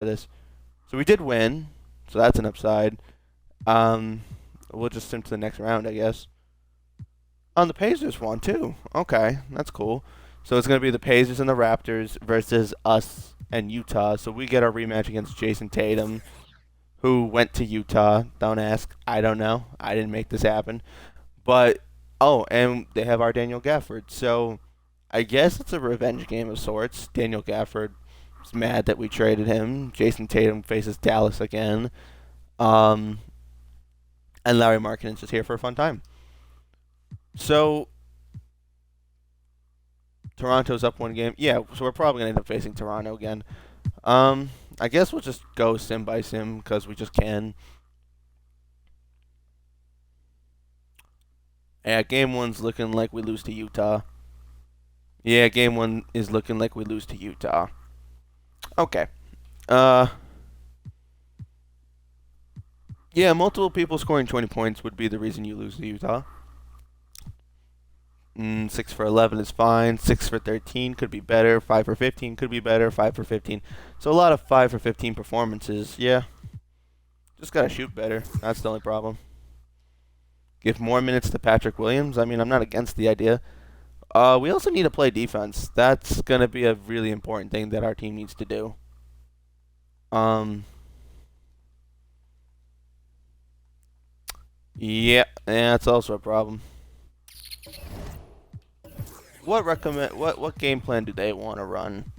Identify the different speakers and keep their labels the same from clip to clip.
Speaker 1: this. So we did win, so that's an upside. Um, we'll just sim to the next round, I guess. The Pacers won too. Okay, that's cool. So it's gonna be the Pacers and the Raptors versus us and Utah. So we get our rematch against Jason Tatum, who went to Utah. Don't ask. I don't know. I didn't make this happen. But and they have our Daniel Gafford. So I guess it's a revenge game of sorts. Daniel Gafford is mad that we traded him. Jason Tatum faces Dallas again. Um, and Larry Markkinen's just here for a fun time. So Toronto's up one game. Yeah, so we're probably gonna end up facing Toronto again. I guess we'll just go sim by sim because we just can. Yeah, game one's looking like we lose to Utah. Yeah, game one is looking like we lose to Utah. Okay. Yeah, multiple people scoring 20 points would be the reason you lose to Utah. 6 for 11 is fine. 6 for 13 could be better. 5 for 15 could be better. 5 for 15. So a lot of 5 for 15 performances. Yeah. Just got to shoot better. That's the only problem. Give more minutes to Patrick Williams. I mean, I'm not against the idea. We also need to play defense. That's going to be a really important thing that our team needs to do. Yeah, that's also a problem. What game plan do they want to run?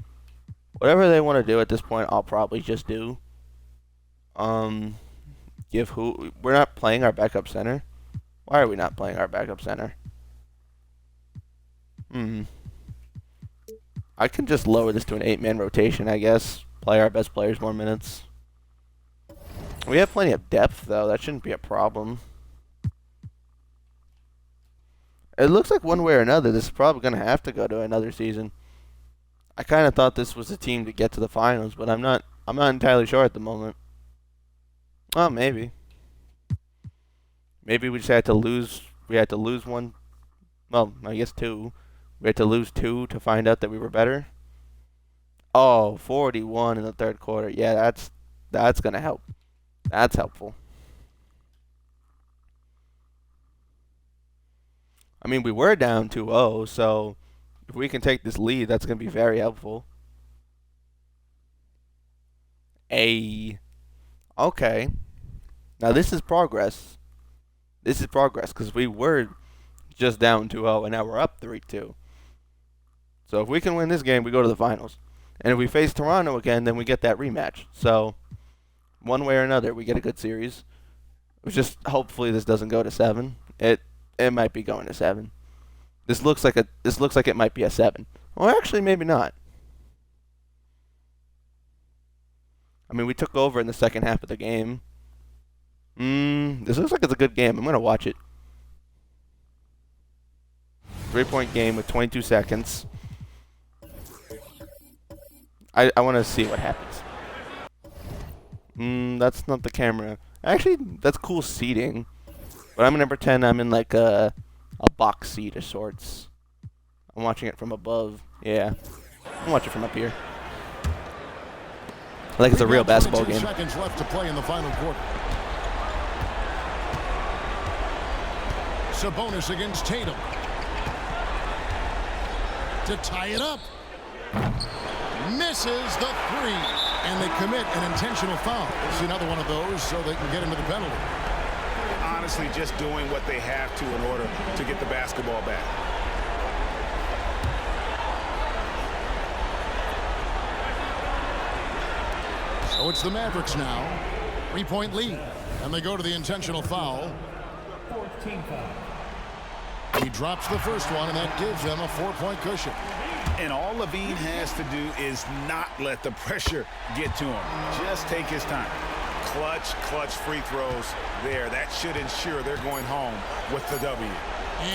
Speaker 1: Whatever they want to do at this point, I'll probably just do. We're not playing our backup center. Why are we not playing our backup center? I can just lower this to an 8-man rotation, I guess. Play our best players more minutes. We have plenty of depth, though. That shouldn't be a problem. It looks like one way or another, this is probably going to have to go to another season. I kind of thought this was a team to get to the finals, but I'm not entirely sure at the moment. Oh, maybe. Maybe we just had to lose. We had to lose one. Well, I guess two. We had to lose 2 to find out that we were better. Oh, 41 in the third quarter. Yeah, that's going to help. That's helpful. I mean, we were down 2-0, so if we can take this lead, that's going to be very helpful. Okay. Now, this is progress. This is progress, because we were just down 2-0, and now we're up 3-2. So if we can win this game, we go to the finals. And if we face Toronto again, then we get that rematch. So one way or another, we get a good series. It's just hopefully this doesn't go to 7. It might be going to 7. This looks like it might be a 7. Or actually, maybe not. I mean, we took over in the second half of the game. This looks like it's a good game. I'm gonna watch it. 3-point game with 22 seconds. I want to see what happens. That's not the camera. Actually, that's cool seating. But I'm going to pretend I'm in like a box seat of sorts. I'm watching it from above. Yeah. I'm watching it from up here. Like it's a real basketball game.
Speaker 2: Seconds left to play in the final quarter. Sabonis against Tatum. To tie it up. Misses the 3. And they commit an intentional foul. It's another one of those so they can get into the penalty.
Speaker 3: Honestly, just doing what they have to in order to get the basketball back.
Speaker 2: So it's the Mavericks now. 3-point lead. And they go to the intentional foul. 14 foul. He drops the first one, and that gives them a 4-point cushion.
Speaker 3: And all Levine has to do is not let the pressure get to him. Just take his time. Clutch free throws there. That should ensure they're going home with the W.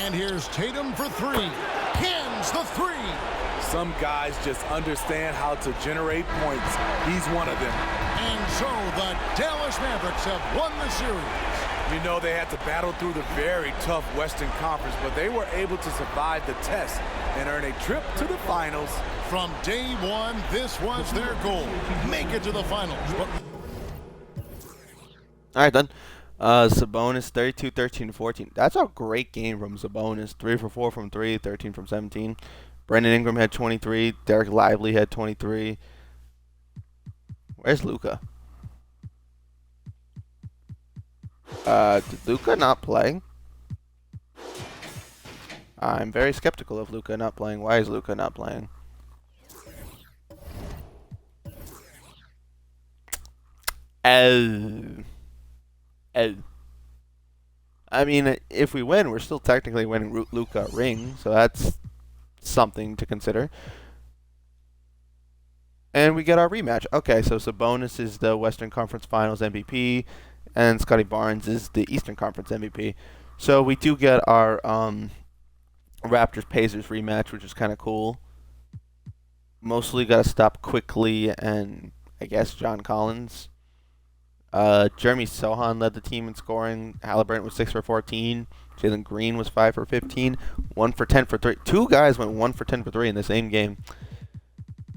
Speaker 2: And here's Tatum for 3. Hands the 3.
Speaker 4: Some guys just understand how to generate points. He's one of them.
Speaker 2: And so the Dallas Mavericks have won the series.
Speaker 4: You know, they had to battle through the very tough Western Conference, but they were able to survive the test and earn a trip to the finals.
Speaker 2: From day one, this was their goal. Make it to the finals. But
Speaker 1: All right, then. Sabonis, 32, 13, 14. That's a great game from Sabonis. 3 for 4 from 3, 13 from 17. Brandon Ingram had 23. Derek Lively had 23. Where's LUKA? Did LUKA not play? I'm very skeptical of LUKA not playing. Why is LUKA not playing? I mean, if we win, we're still technically winning LUKA a ring, so that's something to consider. And we get our rematch. Okay, so Sabonis is the Western Conference Finals MVP, and Scotty Barnes is the Eastern Conference MVP. So we do get our Raptors-Pacers rematch, which is kind of cool. Mostly got to stop quickly and, I guess, John Collins. Jeremy Sohan led the team in scoring. Halliburton was 6 for 14. Jalen Green was 5 for 15. 1 for 10 for 3. Two guys went 1 for 10 for 3 in the same game.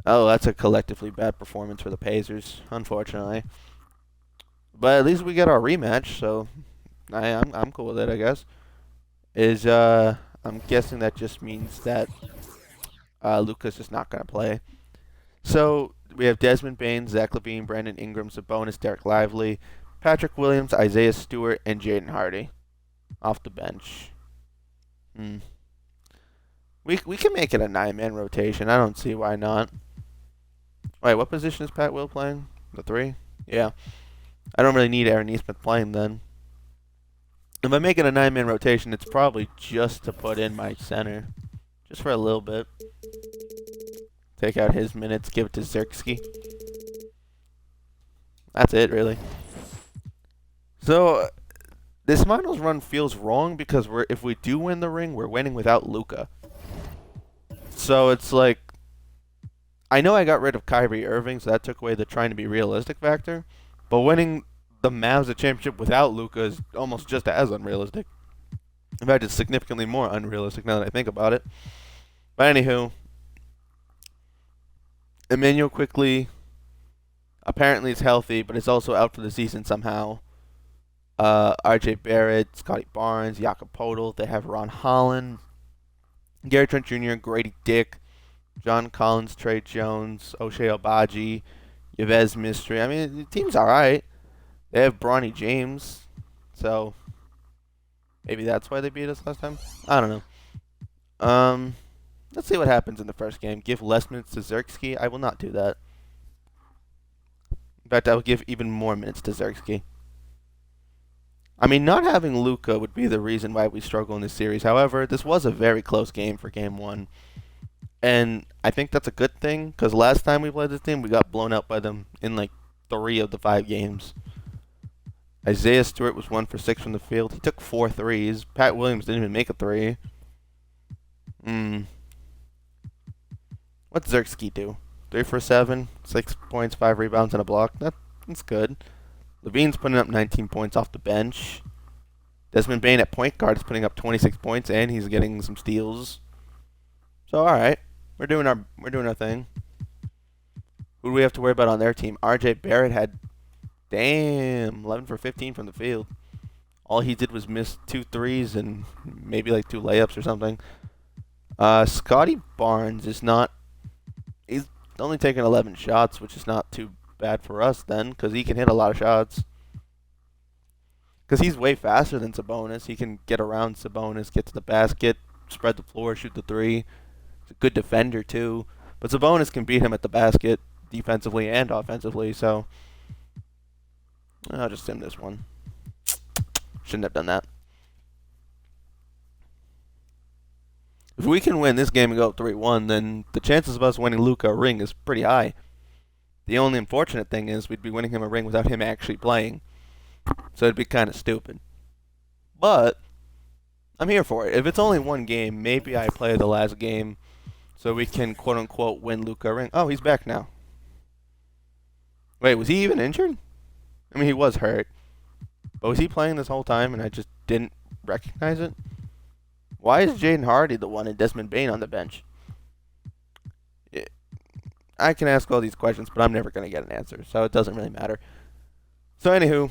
Speaker 1: Oh, that's a collectively bad performance for the Pacers, unfortunately. But at least we get our rematch, so I'm cool with it, I guess. I'm guessing that just means that LUKA's just not going to play. So we have Desmond Bain, Zach LaVine, Brandon Ingram, Sabonis, Derek Lively, Patrick Williams, Isaiah Stewart, and Jaden Hardy off the bench. We can make it a 9-man rotation. I don't see why not. Wait, what position is Pat Will playing? The 3? Yeah. I don't really need Aaron Nesmith playing then. If I make it a 9-man rotation, it's probably just to put in my center. Just for a little bit. Take out his minutes, give it to Xerxes. That's it, really. So, this finals run feels wrong because if we do win the ring, we're winning without LUKA. So it's like, I know I got rid of Kyrie Irving, so that took away the trying to be realistic factor. But winning the Mavs a championship without LUKA is almost just as unrealistic. In fact, it's significantly more unrealistic now that I think about it. But anywho, Emmanuel Quickley apparently is healthy, but is also out for the season somehow. R.J. Barrett, Scotty Barnes, Jakob Poeltl. They have Ron Holland, Gary Trent Jr., Grady Dick, John Collins, Trey Jones, O'Shea Abaji, Yves Mystery. I mean, the team's all right. They have Bronny James, so maybe that's why they beat us last time. I don't know. Let's see what happens in the first game. Give less minutes to Xerxes. I will not do that. In fact, I will give even more minutes to Xerxes. I mean, not having LUKA would be the reason why we struggle in this series. However, this was a very close game for Game 1. And I think that's a good thing, because last time we played this team, we got blown out by them in like 3 of the 5 games. Isaiah Stewart was 1 for 6 from the field. He took 4 threes. Pat Williams didn't even make a 3. What's Xerxes do? 3 for 7, 6 points, 5 rebounds, and a block. That's good. Levine's putting up 19 points off the bench. Desmond Bain at point guard is putting up 26 points, and he's getting some steals. So all right, we're doing our thing. Who do we have to worry about on their team? R.J. Barrett had 11 for 15 from the field. All he did was miss 2 threes and maybe like 2 layups or something. Scotty Barnes is not. He's only taken 11 shots, which is not too bad for us then, because he can hit a lot of shots. Because he's way faster than Sabonis. He can get around Sabonis, get to the basket, spread the floor, shoot the 3. He's a good defender too. But Sabonis can beat him at the basket defensively and offensively, so I'll just sim this one. Shouldn't have done that. If we can win this game and go 3-1, then the chances of us winning LUKA a ring is pretty high. The only unfortunate thing is we'd be winning him a ring without him actually playing. So it'd be kind of stupid. But I'm here for it. If it's only 1 game, maybe I play the last game so we can quote-unquote win LUKA a ring. Oh, he's back now. Wait, was he even injured? I mean, he was hurt. But was he playing this whole time and I just didn't recognize it? Why is Jaden Hardy the one and Desmond Bain on the bench? I can ask all these questions, but I'm never going to get an answer, so it doesn't really matter. So anywho,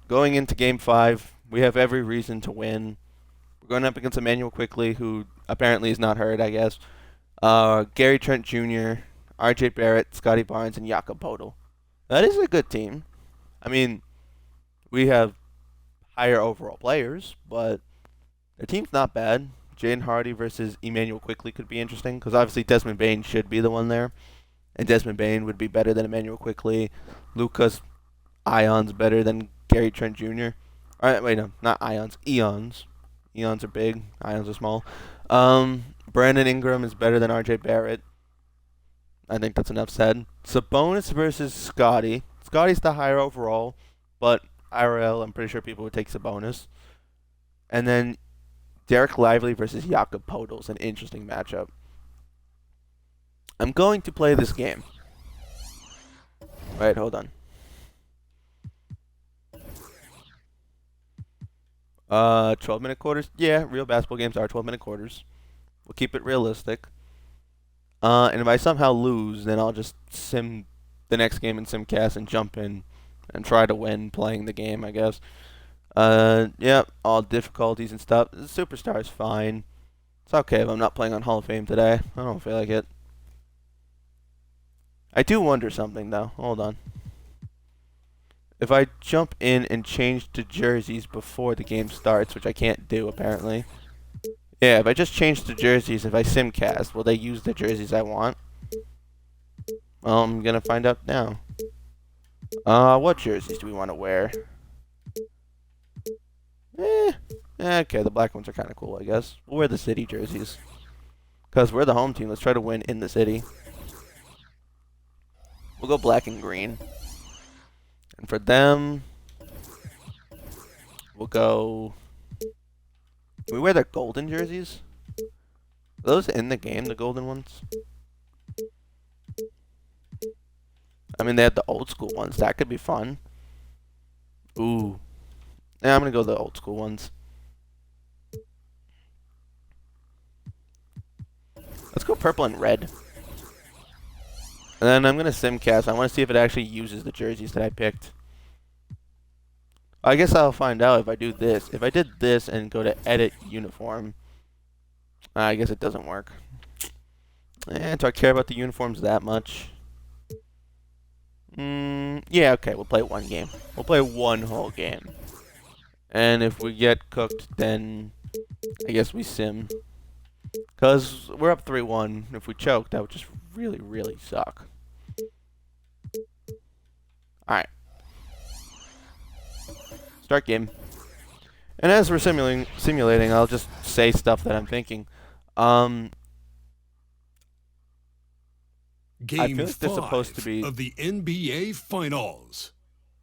Speaker 1: going into Game 5, we have every reason to win. We're going up against Emmanuel Quickly, who apparently is not hurt, I guess. Gary Trent Jr., R.J. Barrett, Scotty Barnes, and Jakob Poeltl. That is a good team. I mean, we have higher overall players, but their team's not bad. Jaden Hardy versus Emmanuel Quickly could be interesting, because obviously Desmond Bain should be the one there. And Desmond Bain would be better than Emmanuel Quickly. LUKA's Ions better than Gary Trent Jr. Wait, no, not Ions. Eons. Eons are big. Ions are small. Brandon Ingram is better than R.J. Barrett. I think that's enough said. Sabonis versus Scotty. Scotty's the higher overall, but IRL, I'm pretty sure people would take Sabonis. And then Derek Lively versus Jakob Poeltl is an interesting matchup. I'm going to play this game. Wait, hold on. 12-minute quarters? Yeah, real basketball games are 12-minute quarters. We'll keep it realistic. And if I somehow lose, then I'll just sim the next game in Simcast and jump in and try to win playing the game, I guess. Yeah, all difficulties and stuff. Superstar is fine. It's okay if I'm not playing on Hall of Fame today. I don't feel like it. I do wonder something, though. Hold on. If I jump in and change to jerseys before the game starts, which I can't do, apparently. Yeah, if I just change to jerseys, if I Simcast, will they use the jerseys I want? Well, I'm going to find out now. What jerseys do we want to wear? Okay, the black ones are kind of cool, I guess. We'll wear the city jerseys. Because we're the home team. Let's try to win in the city. We'll go black and green. And for them, we'll go... Can we wear their golden jerseys? Are those in the game, the golden ones? I mean, they had the old school ones. That could be fun. Ooh. Yeah, I'm going to go the old school ones. Let's go purple and red. And then I'm going to Simcast. I want to see if it actually uses the jerseys that I picked. I guess I'll find out if I do this. If I did this and go to edit uniform, I guess it doesn't work. Do I care about the uniforms that much? Yeah, okay, we'll play one game. We'll play one whole game. And if we get cooked, then I guess we sim. Because we're up 3-1. If we choke, that would just really, really suck. Alright. Start game. And as we're simulating, I'll just say stuff that I'm thinking.
Speaker 5: Game
Speaker 1: I feel like they're supposed to
Speaker 5: 5
Speaker 1: be...
Speaker 5: of the NBA Finals.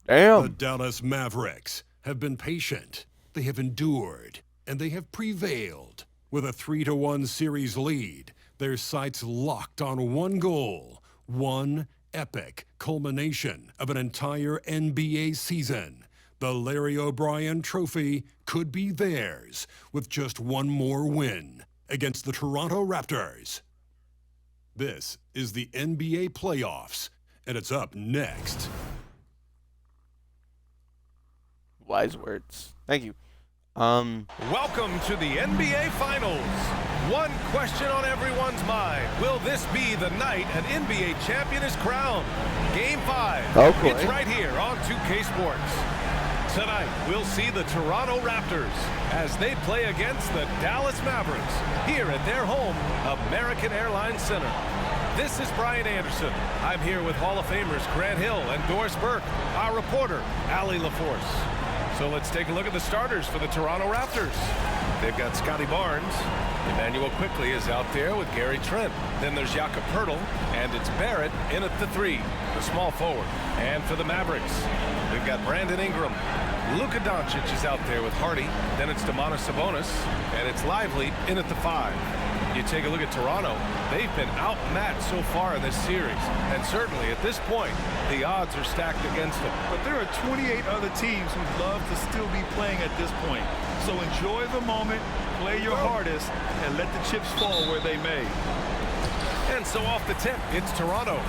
Speaker 1: Damn!
Speaker 5: The Dallas Mavericks have been patient, they have endured, and they have prevailed. With a 3-1 series lead, their sights locked on one goal, one epic culmination of an entire NBA season. The Larry O'Brien Trophy could be theirs with just one more win against the Toronto Raptors. This is the NBA playoffs, and it's up next.
Speaker 1: Wise words. Thank you.
Speaker 6: Welcome to the NBA Finals. One question on everyone's mind. Will this be the night an NBA champion is crowned? Game 5.
Speaker 1: Okay.
Speaker 6: It's right here on 2K Sports. Tonight, we'll see the Toronto Raptors as they play against the Dallas Mavericks here at their home, American Airlines Center. This is Brian Anderson. I'm here with Hall of Famers Grant Hill and Doris Burke, our reporter, Allie LaForce. So let's take a look at the starters for the Toronto Raptors. They've got Scotty Barnes. Emmanuel Quickly is out there with Gary Trent. Then there's Jakob Poeltl, and it's Barrett in at the 3, the small forward. And for the Mavericks, we've got Brandon Ingram. Luka Doncic is out there with Hardy. Then it's Domantas Sabonis, and it's Lively in at the 5. You take a look at Toronto, they've been outmatched so far in this series. And certainly at this point, the odds are stacked against them.
Speaker 7: But there are 28 other teams who'd love to still be playing at this point. So enjoy the moment, play your hardest, and let the chips fall where they may.
Speaker 6: And so off the tip, it's Toronto.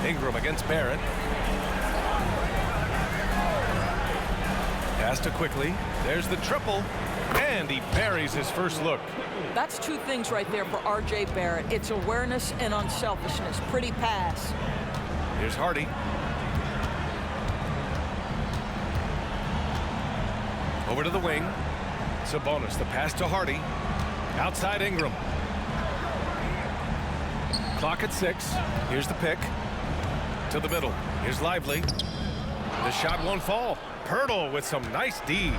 Speaker 6: Ingram against Barrett. Pass to quickly. There's the triple. And he buries his first look.
Speaker 8: That's two things right there for R.J. Barrett. It's awareness and unselfishness. Pretty pass.
Speaker 6: Here's Hardy. Over to the wing. Sabonis, the pass to Hardy. Outside Ingram. Clock at 6. Here's the pick. To the middle. Here's Lively. The shot won't fall. Pirtle with some nice D.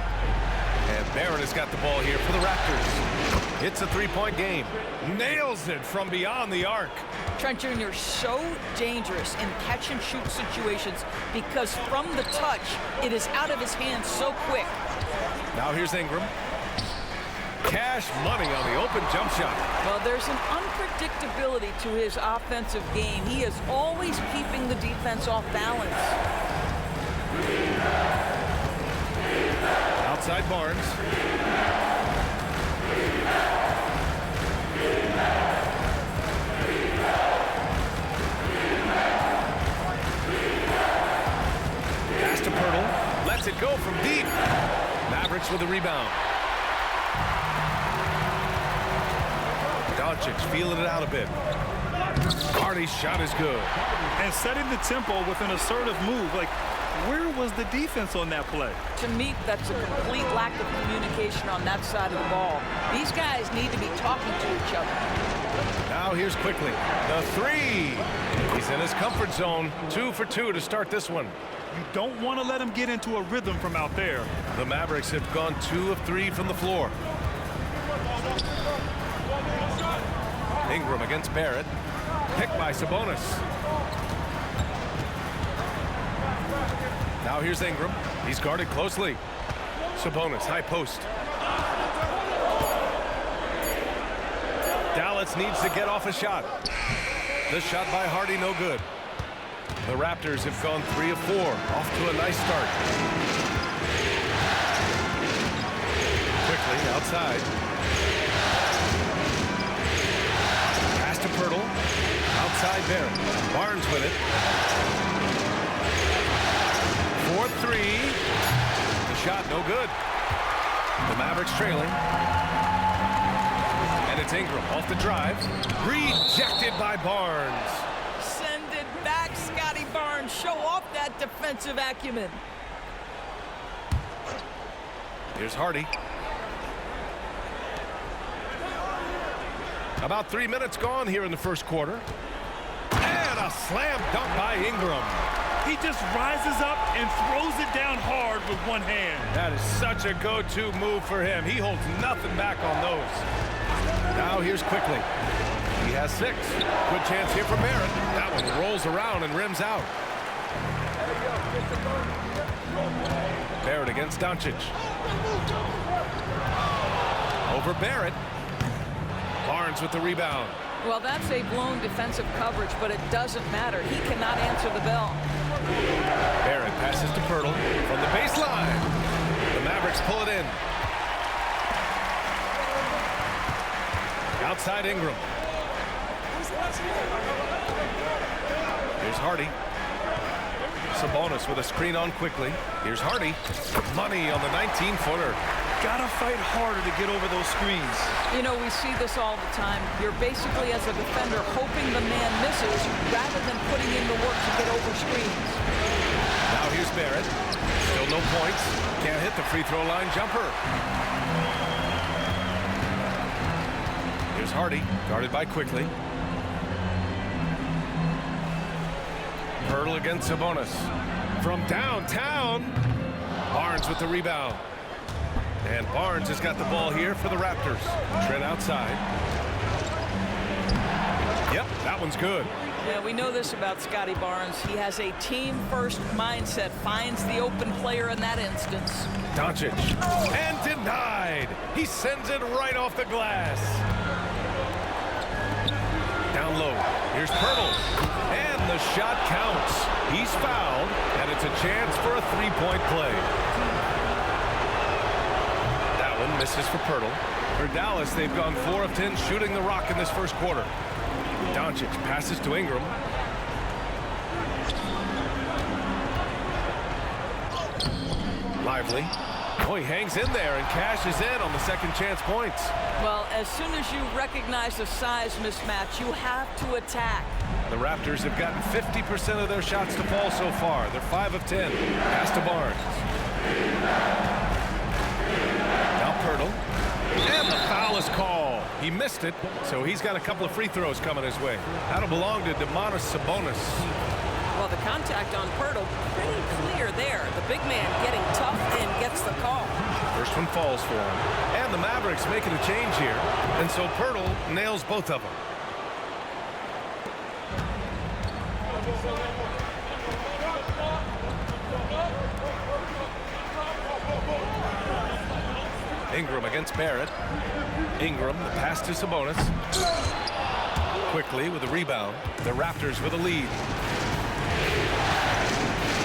Speaker 6: And Barrett has got the ball here for the Raptors. It's a three-point game. Nails it from beyond the arc.
Speaker 8: Trent Jr. so dangerous in catch-and-shoot situations because from the touch, it is out of his hands so quick.
Speaker 6: Now here's Ingram. Cash money on the open jump shot.
Speaker 8: Well, there's an unpredictability to his offensive game. He is always keeping the defense off balance.
Speaker 6: Outside Barnes. Pass to Pirtle. Lets it go from deep. Mavericks with the rebound. Doncic feeling it out a bit. Hardy's shot is good.
Speaker 7: And setting the tempo with an assertive move. Like, where was the defense on that play?
Speaker 8: To me, that's a complete lack of communication on that side of the ball. These guys need to be talking to each other.
Speaker 6: Now here's quickly. The three. He's in his comfort zone. 2 for 2 to start this one.
Speaker 7: You don't want to let him get into a rhythm from out there.
Speaker 6: The Mavericks have gone 2 of 3 from the floor. Ingram against Barrett. Picked by Sabonis. Now here's Ingram. He's guarded closely. Sabonis, high post. Dallas needs to get off a shot. The shot by Hardy, no good. The Raptors have gone 3 of 4. Off to a nice start. Quickly, outside. Pass to Pirtle. Outside Barrett. Barnes with it. 4-3. The shot, no good. The Mavericks trailing. And it's Ingram off the drive. Rejected by Barnes.
Speaker 8: Send it back, Scotty Barnes. Show off that defensive acumen.
Speaker 6: Here's Hardy. About 3 minutes gone here in the first quarter. And a slam dunk by Ingram.
Speaker 7: He just rises up and throws it down hard with one hand.
Speaker 6: That is such a go-to move for him. He holds nothing back on those. Now here's quickly. He has 6. Good chance here for Barrett. That one rolls around and rims out. Barrett against Doncic. Over Barrett. Barnes with the rebound.
Speaker 8: Well, that's a blown defensive coverage, but it doesn't matter. He cannot answer the bell.
Speaker 6: Barrett passes to Pirtle from the baseline. The Mavericks pull it in. Outside Ingram. Here's Hardy. Sabonis with a screen on quickly. Here's Hardy. Money on the 19-footer.
Speaker 7: Gotta fight harder to get over those screens.
Speaker 8: You know, we see this all the time. You're basically, as a defender, hoping the man misses rather than putting in the work to get over screens.
Speaker 6: Now here's Barrett. Still no points. Can't hit the free throw line jumper. Here's Hardy, guarded by Quickly. Pirtle against Sabonis. From downtown, Barnes with the rebound. And Barnes has got the ball here for the Raptors. Trent outside. Yep, that one's good.
Speaker 8: Yeah, we know this about Scotty Barnes. He has a team-first mindset, finds the open player in that instance.
Speaker 6: Doncic. And denied. He sends it right off the glass. Down low. Here's Pirtle. And the shot counts. He's fouled, and it's a chance for a three-point play. That one misses for Pirtle. For Dallas, they've gone 4 of 10 shooting the rock in this first quarter. Doncic passes to Ingram. Lively. Oh, he hangs in there and cashes in on the second chance points.
Speaker 8: Well, as soon as you recognize a size mismatch, you have to attack.
Speaker 6: The Raptors have gotten 50% of their shots to fall so far. They're 5 of 10. Pass to Barnes. Now Pirtle. And the foul is called. He missed it, so he's got a couple of free throws coming his way. That'll belong to Sabonis.
Speaker 8: Well, the contact on Pirtle, pretty clear there. The big man getting tough and gets the call.
Speaker 6: First one falls for him. And the Mavericks making a change here. And so Pirtle nails both of them. Ingram against Barrett. Ingram, the pass to Sabonis. Quickly with a rebound. The Raptors with a lead.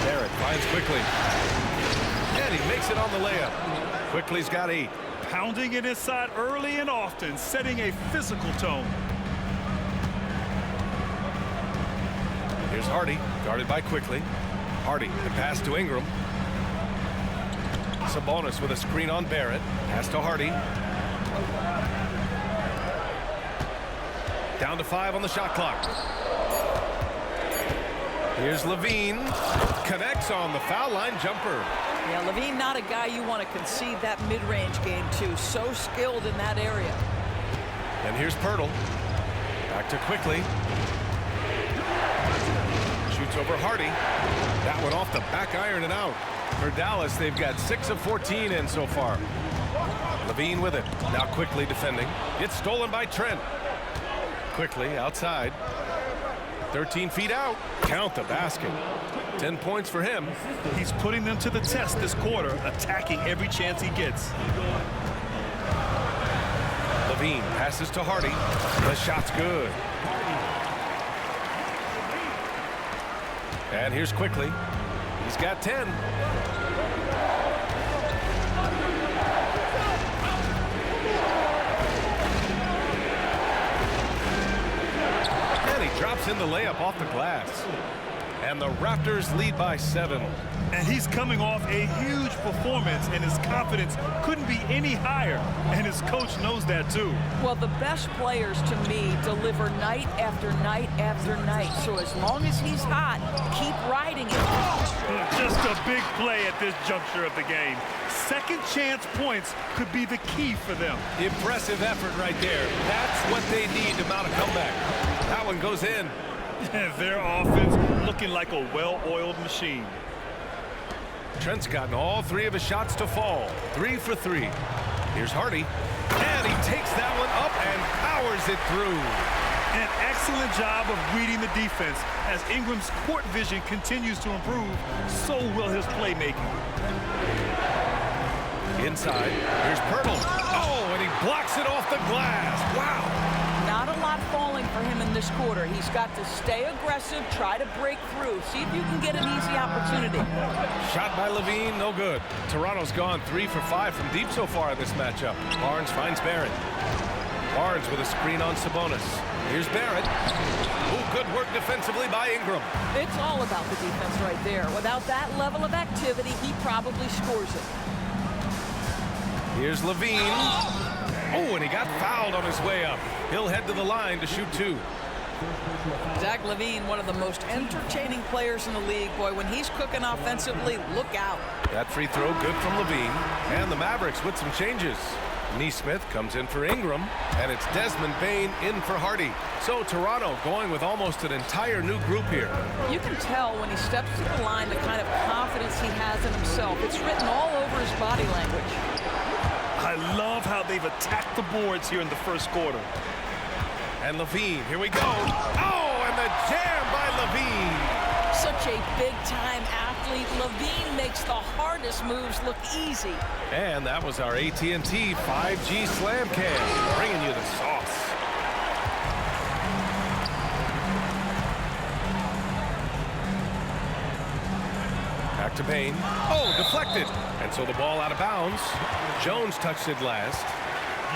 Speaker 6: Barrett finds Quickly. And he makes it on the layup. Quickly's got 8.
Speaker 7: Pounding it inside early and often, setting a physical tone.
Speaker 6: Here's Hardy, guarded by Quickly. Hardy, the pass to Ingram. Sabonis with a screen on Barrett. Pass to Hardy. Down to 5 on the shot clock. Here's Levine. Connects on the foul line jumper.
Speaker 8: Yeah, Levine not a guy you want to concede that mid-range game to. So skilled in that area.
Speaker 6: And here's Pirtle. Back to Quickly. Shoots over Hardy. That one off the back iron and out. For Dallas, they've got 6 of 14 in so far. Levine with it. Now Quickly defending. It's stolen by Trent. Quickly outside. 13 feet out. Count the basket. 10 points for him.
Speaker 7: He's putting them to the test this quarter, attacking every chance he gets.
Speaker 6: Levine passes to Hardy. The shot's good. And here's Quickly. He's got 10. And he drops in the layup off the glass. And the Raptors lead by 7.
Speaker 7: And he's coming off a huge performance, and his confidence couldn't be any higher. And his coach knows that, too.
Speaker 8: Well, the best players, to me, deliver night after night after night. So as long as he's hot, keep riding it.
Speaker 7: Just a big play at this juncture of the game. Second chance points could be the key for them.
Speaker 6: Impressive effort right there. That's what they need to mount a comeback. That one goes in.
Speaker 7: Their offense looking like a well-oiled machine.
Speaker 6: Trent's gotten all 3 of his shots to fall. 3 for 3. Here's Hardy. And he takes that one up and powers it through.
Speaker 7: An excellent job of reading the defense. As Ingram's court vision continues to improve, so will his playmaking.
Speaker 6: Inside, here's Pirtle. Oh, and he blocks it off the glass. Wow.
Speaker 8: Not a lot falling for him in this quarter. He's got to stay aggressive, try to break through, see if you can get an easy opportunity.
Speaker 6: Shot by Levine, no good. Toronto's gone 3 for 5 from deep so far in this matchup. Barnes finds Barrett. Barnes with a screen on Sabonis. Here's Barrett. Oh, good work defensively by Ingram.
Speaker 8: It's all about the defense right there. Without that level of activity, he probably scores it.
Speaker 6: Here's Levine. Oh, and he got fouled on his way up. He'll head to the line to shoot 2.
Speaker 8: Zach LaVine, one of the most entertaining players in the league. Boy, when he's cooking offensively, look out.
Speaker 6: That free throw good from Levine. And the Mavericks with some changes. Neesmith comes in for Ingram, and it's Desmond Bane in for Hardy. So Toronto going with almost an entire new group here.
Speaker 8: You can tell when he steps to the line the kind of confidence he has in himself. It's written all over his body language.
Speaker 7: I love how they've attacked the boards here in the first quarter.
Speaker 6: And Levine, here we go. Oh, and the jam by Levine.
Speaker 8: Such a big-time athlete. Levine makes the hardest moves look easy.
Speaker 6: And that was our AT&T 5G Slam Cam, bringing you the sauce. Back to Bane. Oh, deflected. And so the ball out of bounds. Jones touched it last.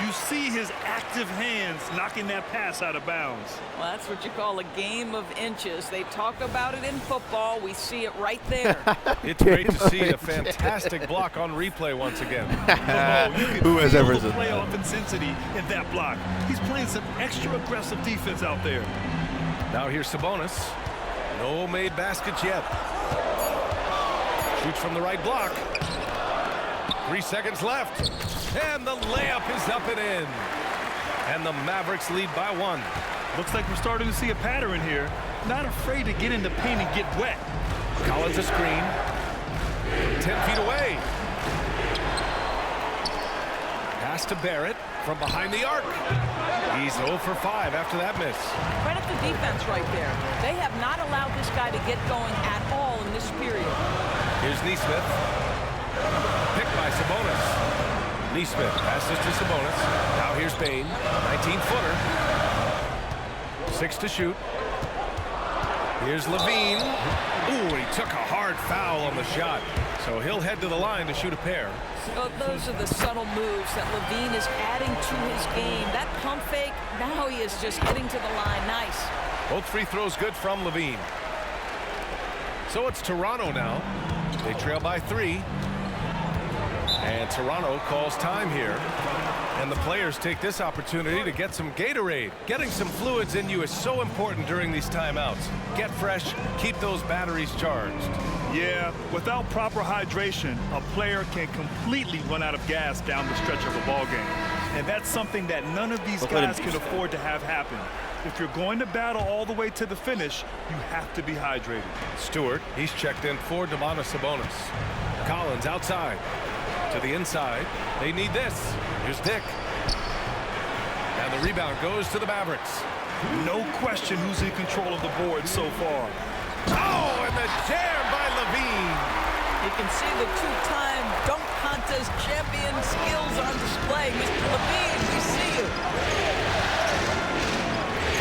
Speaker 7: You see his active hands knocking that pass out of bounds.
Speaker 8: Well, that's what you call a game of inches. They talk about it in football. We see it right there.
Speaker 6: It's great to see a fantastic block on replay once again.
Speaker 1: Who has ever
Speaker 7: the
Speaker 1: said that?
Speaker 7: playoff intensity in that block. He's playing some extra aggressive defense out there.
Speaker 6: Now here's Sabonis. No made baskets yet. Shoots from the right block. 3 seconds left. And the layup is up and in. And the Mavericks lead by 1.
Speaker 7: Looks like we're starting to see a pattern here. Not afraid to get in the paint and get wet.
Speaker 6: Collins a screen. 10 feet away. Pass to Barrett from behind the arc. He's 0 for 5 after that miss.
Speaker 8: Credit the defense right there. They have not allowed this guy to get going at all in this period.
Speaker 6: Here's Neesmith. Picked by Sabonis. Neesmith passes to Sabonis. Now here's Bane. 19-footer. 6 to shoot. Here's Levine. Ooh, he took a hard foul on the shot. So he'll head to the line to shoot a pair.
Speaker 8: Well, those are the subtle moves that Levine is adding to his game. That pump fake, now he is just getting to the line. Nice.
Speaker 6: Both free throws good from Levine. So it's Toronto now. They trail by 3. And Toronto calls time here. And the players take this opportunity to get some Gatorade. Getting some fluids in you is so important during these timeouts. Get fresh, keep those batteries charged.
Speaker 7: Yeah, without proper hydration, a player can completely run out of gas down the stretch of a ball game. And that's something that none of these guys can afford to have happen. If you're going to battle all the way to the finish, you have to be hydrated.
Speaker 6: Stewart, he's checked in for Domantas Sabonis. Collins outside. To the inside. They need this. Here's Dick. And the rebound goes to the Mavericks.
Speaker 7: No question who's in control of the board so far.
Speaker 6: Oh, and the jam by Levine.
Speaker 8: You can see the two-time dunk contest champion skills on display. Mr. Levine, we see you.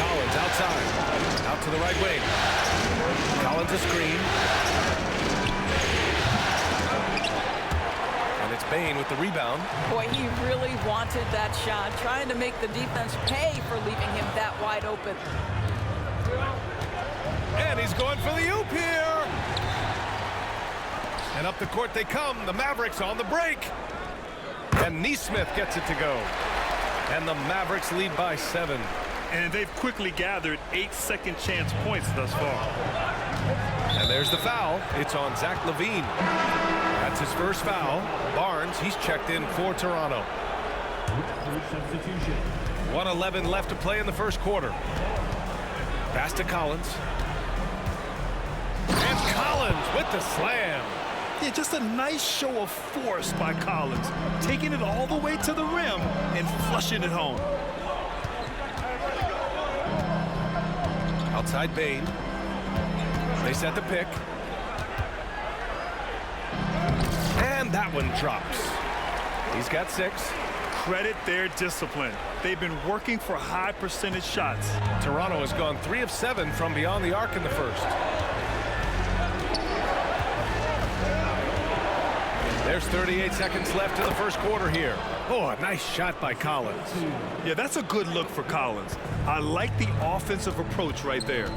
Speaker 6: Collins outside. Out to the right wing. Collins a screen. And it's Bane with the rebound.
Speaker 8: Boy, he really wanted that shot, trying to make the defense pay for leaving him that wide open.
Speaker 6: And he's going for the oop here. And up the court they come. The Mavericks on the break. And Neesmith gets it to go. And the Mavericks lead by 7.
Speaker 7: And they've quickly gathered 8 second chance points thus far.
Speaker 6: And there's the foul. It's on Zach Levine. That's his first foul. Barnes, he's checked in for Toronto. 1:11 left to play in the first quarter. Pass to Collins. And Collins with the slam.
Speaker 7: Yeah, just a nice show of force by Collins, taking it all the way to the rim and flushing it home.
Speaker 6: Outside Bane. They set the pick. And that one drops. He's got 6.
Speaker 7: Credit their discipline. They've been working for high percentage shots.
Speaker 6: Toronto has gone 3 of 7 from beyond the arc in the first. There's 38 seconds left in the first quarter here. Oh, a nice shot by Collins.
Speaker 7: Yeah, that's a good look for Collins. I like the offensive approach right there.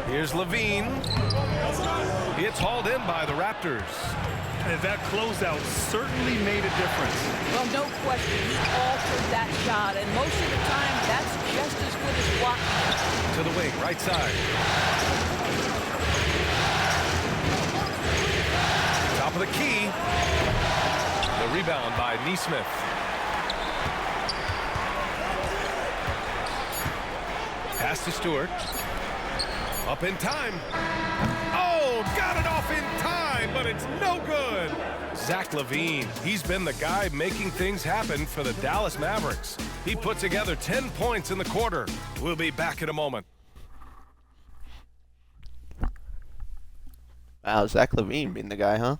Speaker 6: Here's Levine. It's hauled in by the Raptors.
Speaker 7: And that closeout certainly made a difference.
Speaker 8: Well, no question, he altered that shot, and most of the time, that's just as good as blocking.
Speaker 6: To the wing, right side. Top of the key. The rebound by Neesmith. Pass to Stewart. Up in time. Oh, got it off in time, but it's no good. Zach Levine, he's been the guy making things happen for the Dallas Mavericks. He put together 10 points in the quarter. We'll be back in a moment.
Speaker 1: Wow, Zach Levine being the guy, huh?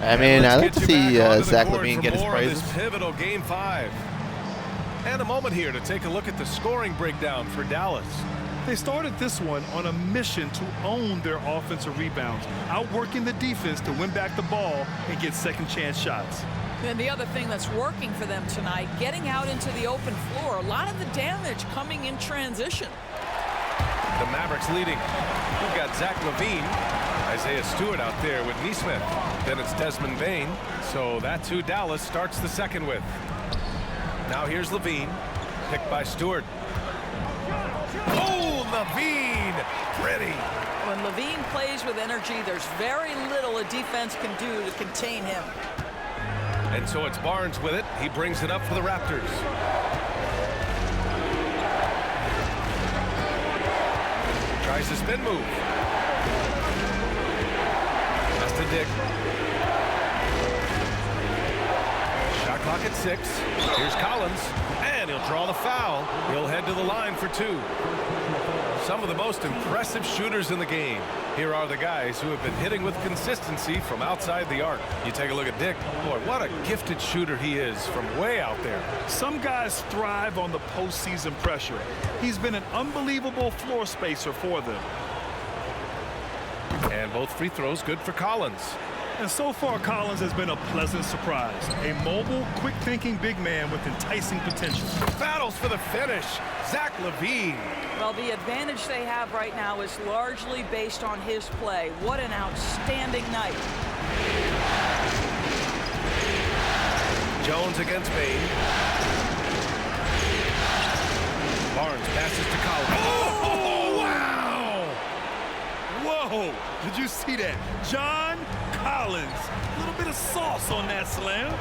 Speaker 1: I mean, I'd like to see Zach Levine get his praises.
Speaker 6: This pivotal Game 5. And a moment here to take a look at the scoring breakdown for Dallas.
Speaker 7: They started this one on a mission to own their offensive rebounds, outworking the defense to win back the ball and get second chance shots.
Speaker 8: And the other thing that's working for them tonight, getting out into the open floor. A lot of the damage coming in transition.
Speaker 6: The Mavericks leading. We've got Zach LaVine, Isaiah Stewart out there with Neesmith. Then it's Desmond Bane. So that's who Dallas starts the second with. Now here's LaVine, picked by Stewart. Oh, LaVine! Pretty!
Speaker 8: When LaVine plays with energy, there's very little a defense can do to contain him.
Speaker 6: And so it's Barnes with it. He brings it up for the Raptors. Tries the spin move. That's to Dick. Shot clock at 6. Here's Collins. And he'll draw the foul. He'll head to the line for 2. Some of the most impressive shooters in the game. Here are the guys who have been hitting with consistency from outside the arc. You take a look at Dick. Boy, what a gifted shooter he is from way out there.
Speaker 7: Some guys thrive on the postseason pressure. He's been an unbelievable floor spacer for them.
Speaker 6: And both free throws good for Collins.
Speaker 7: And so far, Collins has been a pleasant surprise. A mobile, quick-thinking big man with enticing potential.
Speaker 6: Battles for the finish. Zach LaVine.
Speaker 8: Well, the advantage they have right now is largely based on his play. What an outstanding night.
Speaker 6: Jones against Bane. Barnes passes to Collins. Oh, wow!
Speaker 7: Whoa! Did you see that? John Collins. A little bit of sauce on that slam.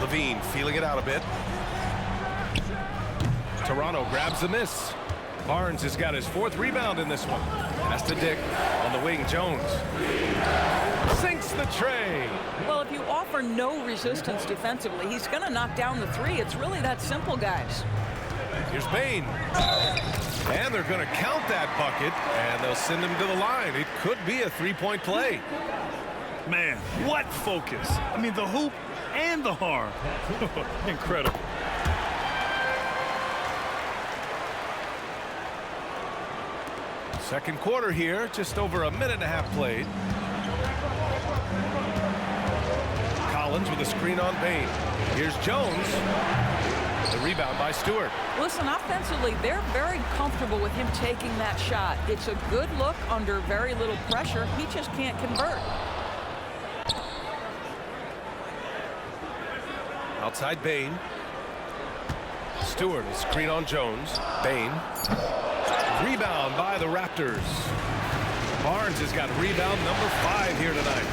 Speaker 6: LaVine feeling it out a bit. Toronto grabs the miss. Barnes has got his 4th rebound in this one. Pass to Dick. On the wing, Jones. Sinks the tray.
Speaker 8: Well, if you offer no resistance defensively, he's going to knock down the 3. It's really that simple, guys.
Speaker 6: Here's Bane. And they're going to count that bucket, and they'll send him to the line. It could be a 3-point play.
Speaker 7: Man, what focus. I mean, the hoop and the harm. Incredible.
Speaker 6: Second quarter here, just over a minute and a half played. Collins with a screen on Bane. Here's Jones. The rebound by Stewart.
Speaker 8: Listen, offensively, they're very comfortable with him taking that shot. It's a good look under very little pressure. He just can't convert.
Speaker 6: Outside Bane. Stewart, a screen on Jones. Bane. Rebound by the Raptors. Barnes has got rebound number 5 here tonight.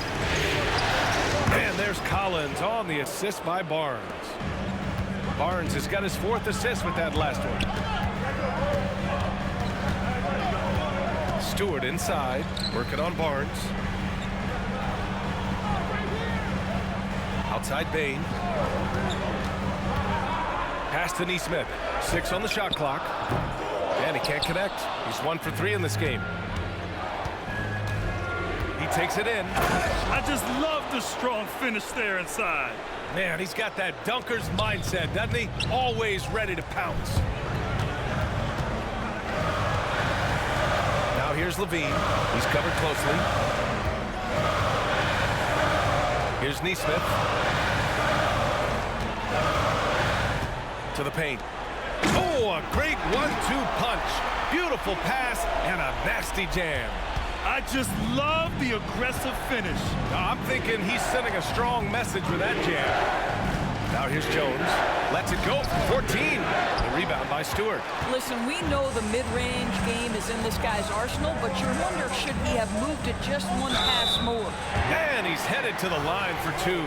Speaker 6: And there's Collins on the assist by Barnes. Barnes has got his 4th assist with that last one. Stewart inside, working on Barnes. Outside Bane. Pass to Neesmith. 6 on the shot clock. And he can't connect. He's 1 for 3 in this game. He takes it in.
Speaker 7: I just love the strong finish there inside.
Speaker 6: Man, he's got that dunker's mindset, doesn't he? Always ready to pounce. Now here's LaVine. He's covered closely. Here's Neesmith. To the paint. Oh, a great 1-2 punch. Beautiful pass and a nasty jam.
Speaker 7: I just love the aggressive finish.
Speaker 6: I'm thinking he's sending a strong message with that jam. Now here's Jones. Lets it go for 14. The rebound by Stewart.
Speaker 8: Listen, we know the mid-range game is in this guy's arsenal, but you wonder, should he have moved it just one pass more?
Speaker 6: And he's headed to the line for 2.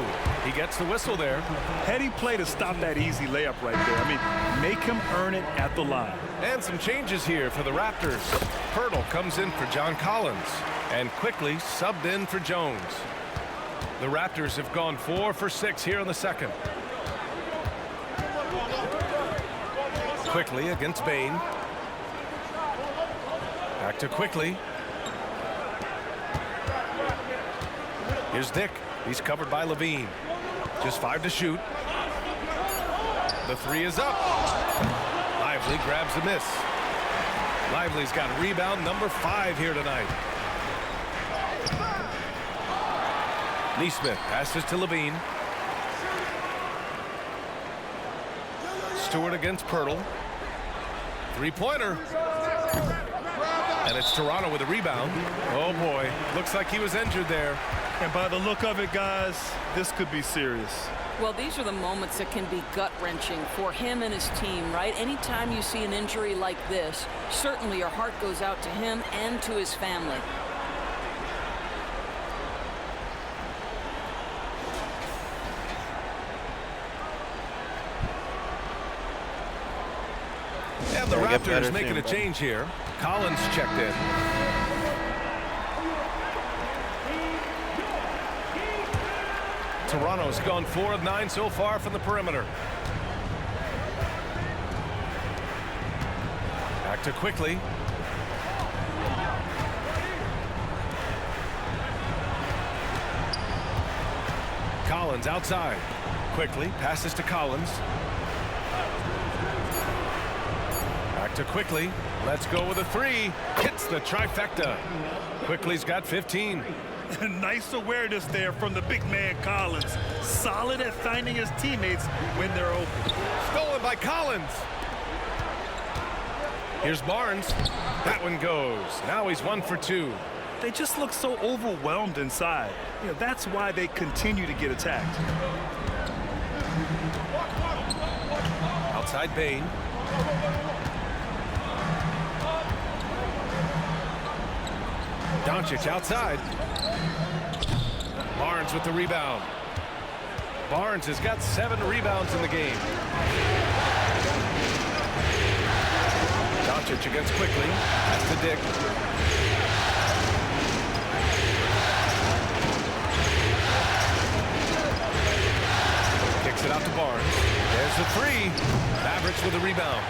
Speaker 6: He gets the whistle there.
Speaker 7: Heady play to stop that easy layup right there. I mean, make him earn it at the line.
Speaker 6: And some changes here for the Raptors. Pirtle comes in for John Collins and quickly subbed in for Jones. The Raptors have gone 4 for 6 here in the second. Quickly against Bane. Back to Quickly. Here's Dick. He's covered by LaVine. Just 5 to shoot. The 3 is up. Lively grabs the miss. Lively's got rebound number 5 here tonight. Neesmith passes to Levine. Stewart against Pirtle. Three-pointer. And it's Toronto with a rebound. Oh, boy. Looks like he was injured there.
Speaker 7: And by the look of it, guys, this could be serious.
Speaker 8: Well, these are the moments that can be gut-wrenching for him and his team, right? Anytime you see an injury like this, certainly your heart goes out to him and to his family.
Speaker 6: And the Raptors making a change here. Collins checked in. Toronto's gone 4 of 9 so far from the perimeter. Back to Quickly. Collins outside. Quickly passes to Collins. Back to Quickly. Let's go with a 3. Hits the trifecta. Quickly's got 15.
Speaker 7: Nice awareness there from the big man Collins. Solid at finding his teammates when they're open.
Speaker 6: Stolen by Collins. Here's Barnes. That one goes. Now he's 1 for 2.
Speaker 7: They just look so overwhelmed inside. You know, that's why they continue to get attacked.
Speaker 6: Outside Bain. Doncic outside. Barnes with the rebound. Barnes has got 7 rebounds in the game. Doncic against Quickly. That's to Dick. Kicks it out to Barnes. There's the 3. Mavericks with the rebound.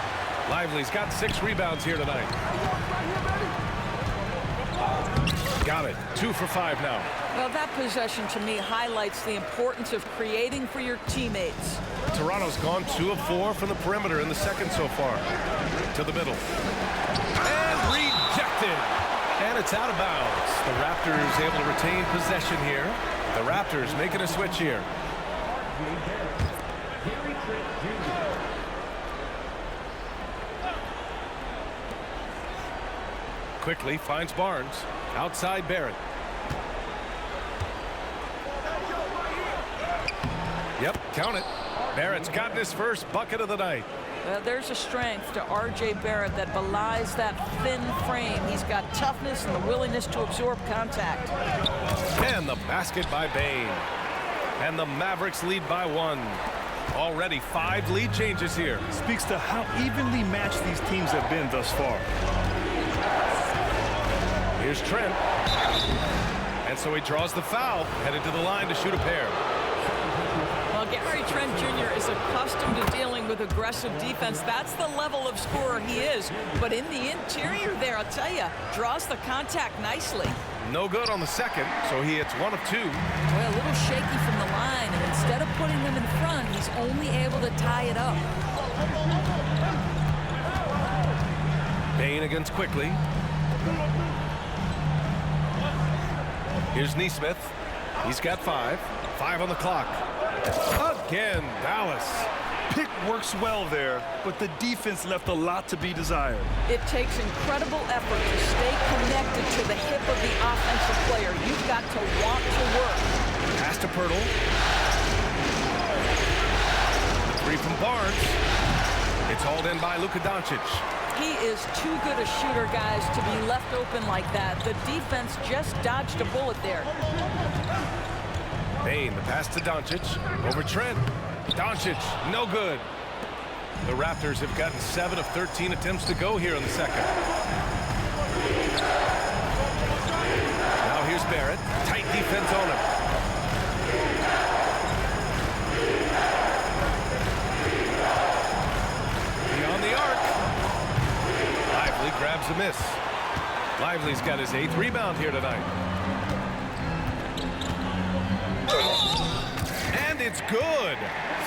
Speaker 6: Lively's got 6 rebounds here tonight. Got it. 2 for 5 now.
Speaker 8: Well, that possession to me highlights the importance of creating for your teammates.
Speaker 6: Toronto's gone 2 of 4 from the perimeter in the second so far. To the middle. And rejected. And it's out of bounds. The Raptors able to retain possession here. The Raptors making a switch here. Quickly finds Barnes. Outside Barrett. Yep, count it. Barrett's gotten his first bucket of the night.
Speaker 8: There's a strength to R.J. Barrett that belies that thin frame. He's got toughness and the willingness to absorb contact.
Speaker 6: And the basket by Bain. And the Mavericks lead by 1. Already 5 lead changes here.
Speaker 7: Speaks to how evenly matched these teams have been thus far.
Speaker 6: Here's Trent. And so he draws the foul, headed to the line to shoot a pair.
Speaker 8: Well, Gary Trent Jr. is accustomed to dealing with aggressive defense. That's the level of scorer he is. But in the interior there, I'll tell you, draws the contact nicely.
Speaker 6: No good on the second, so he hits 1 of 2.
Speaker 8: Well, a little shaky from the line, and instead of putting them in front, he's only able to tie it up.
Speaker 6: Bain against Quickly. Here's Neesmith. He's got 5. 5 on the clock. Again, Dallas.
Speaker 7: Pick works well there, but the defense left a lot to be desired.
Speaker 8: It takes incredible effort to stay connected to the hip of the offensive player. You've got to want to work.
Speaker 6: Pass to Pirtle. The 3 from Barnes. It's hauled in by Luka Doncic.
Speaker 8: He is too good a shooter, guys, to be left open like that. The defense just dodged a bullet there.
Speaker 6: Bain, the pass to Doncic. Over Trent. Doncic, no good. The Raptors have gotten 7 of 13 attempts to go here in the second. Now here's Barrett. Tight defense on him. Beyond the arc. Lively grabs a miss. Lively's got his 8th rebound here tonight. And it It's good.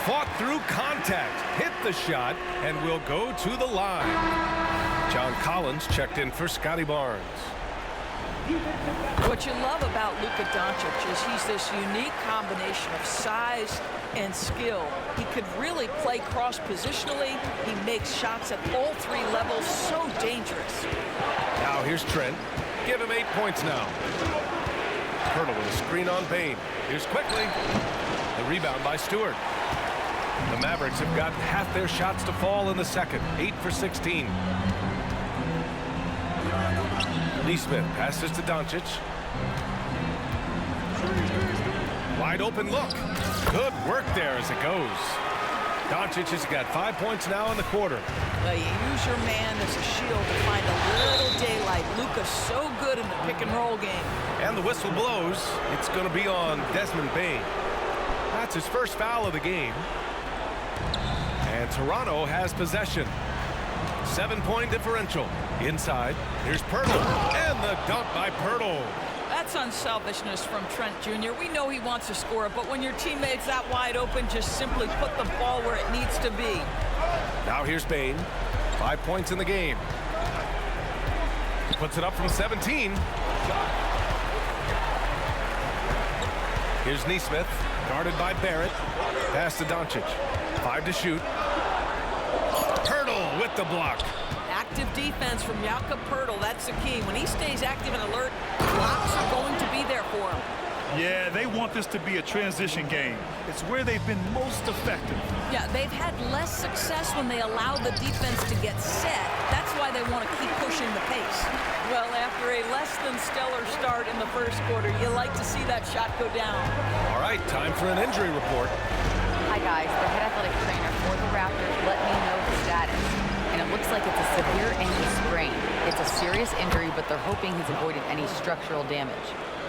Speaker 6: Fought through contact, hit the shot, and will go to the line. John Collins checked in for Scotty Barnes.
Speaker 8: What you love about LUKA Doncic is he's this unique combination of size and skill. He could really play cross-positionally. He makes shots at all three levels, so dangerous.
Speaker 6: Now here's Trent. Give him 8 points now. Pirtle with a screen on Bain. Here's quickly. The rebound by Stewart. The Mavericks have got half their shots to fall in the second. 8 for 16. Neesmith passes to Doncic. Wide open look. Good work there as it goes. Doncic has got 5 points now in the quarter.
Speaker 8: You use your man as a shield to find a little daylight. LUKA's so good in the pick and roll game.
Speaker 6: And the whistle blows. It's going to be on Desmond Bain. That's his first foul of the game. And Toronto has possession. 7-point differential. Inside, here's Pirtle. And the dunk by Pirtle.
Speaker 8: That's unselfishness from Trent Jr. We know he wants to score, but when your teammate's that wide open, just simply put the ball where it needs to be.
Speaker 6: Now here's Bain. 5 points in the game. Puts it up from 17. Here's Neesmith, guarded by Barrett. Pass to Doncic. 5 to shoot. Pirtle with the block.
Speaker 8: Active defense from Jakob Pirtle. That's the key. When he stays active and alert, blocks are going to be there for him.
Speaker 7: Yeah, they want this to be a transition game. It's where they've been most effective.
Speaker 8: Yeah, they've had less success when they allow the defense to get set. That's why they want to keep pushing the pace. Well, after a less than stellar start in the first quarter, you like to see that shot go down.
Speaker 6: All right, time for an injury report.
Speaker 9: Hi, guys. The head athletic trainer for the Raptors let me know the status. And it looks like it's a severe ankle sprain. It's a serious injury, but they're hoping he's avoided any structural damage.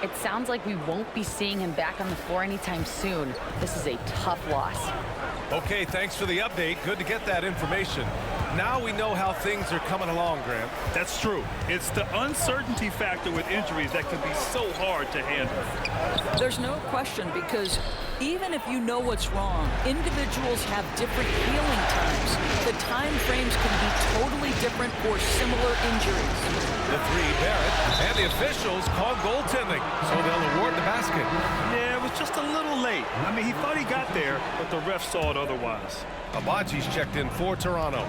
Speaker 9: It sounds like we won't be seeing him back on the floor anytime soon. This is a tough loss.
Speaker 6: Okay, thanks for the update. Good to get that information. Now we know how things are coming along, Grant.
Speaker 7: That's true. It's the uncertainty factor with injuries that can be so hard to handle.
Speaker 8: There's no question, because even if you know what's wrong, individuals have different healing times. The time frames can be totally different for similar injuries.
Speaker 6: The three, Barrett, and the officials called goaltending, so they'll award the basket.
Speaker 7: Yeah, it was just a little late. I mean, he thought he got there, but the ref saw it otherwise.
Speaker 6: Abaji's checked in for Toronto.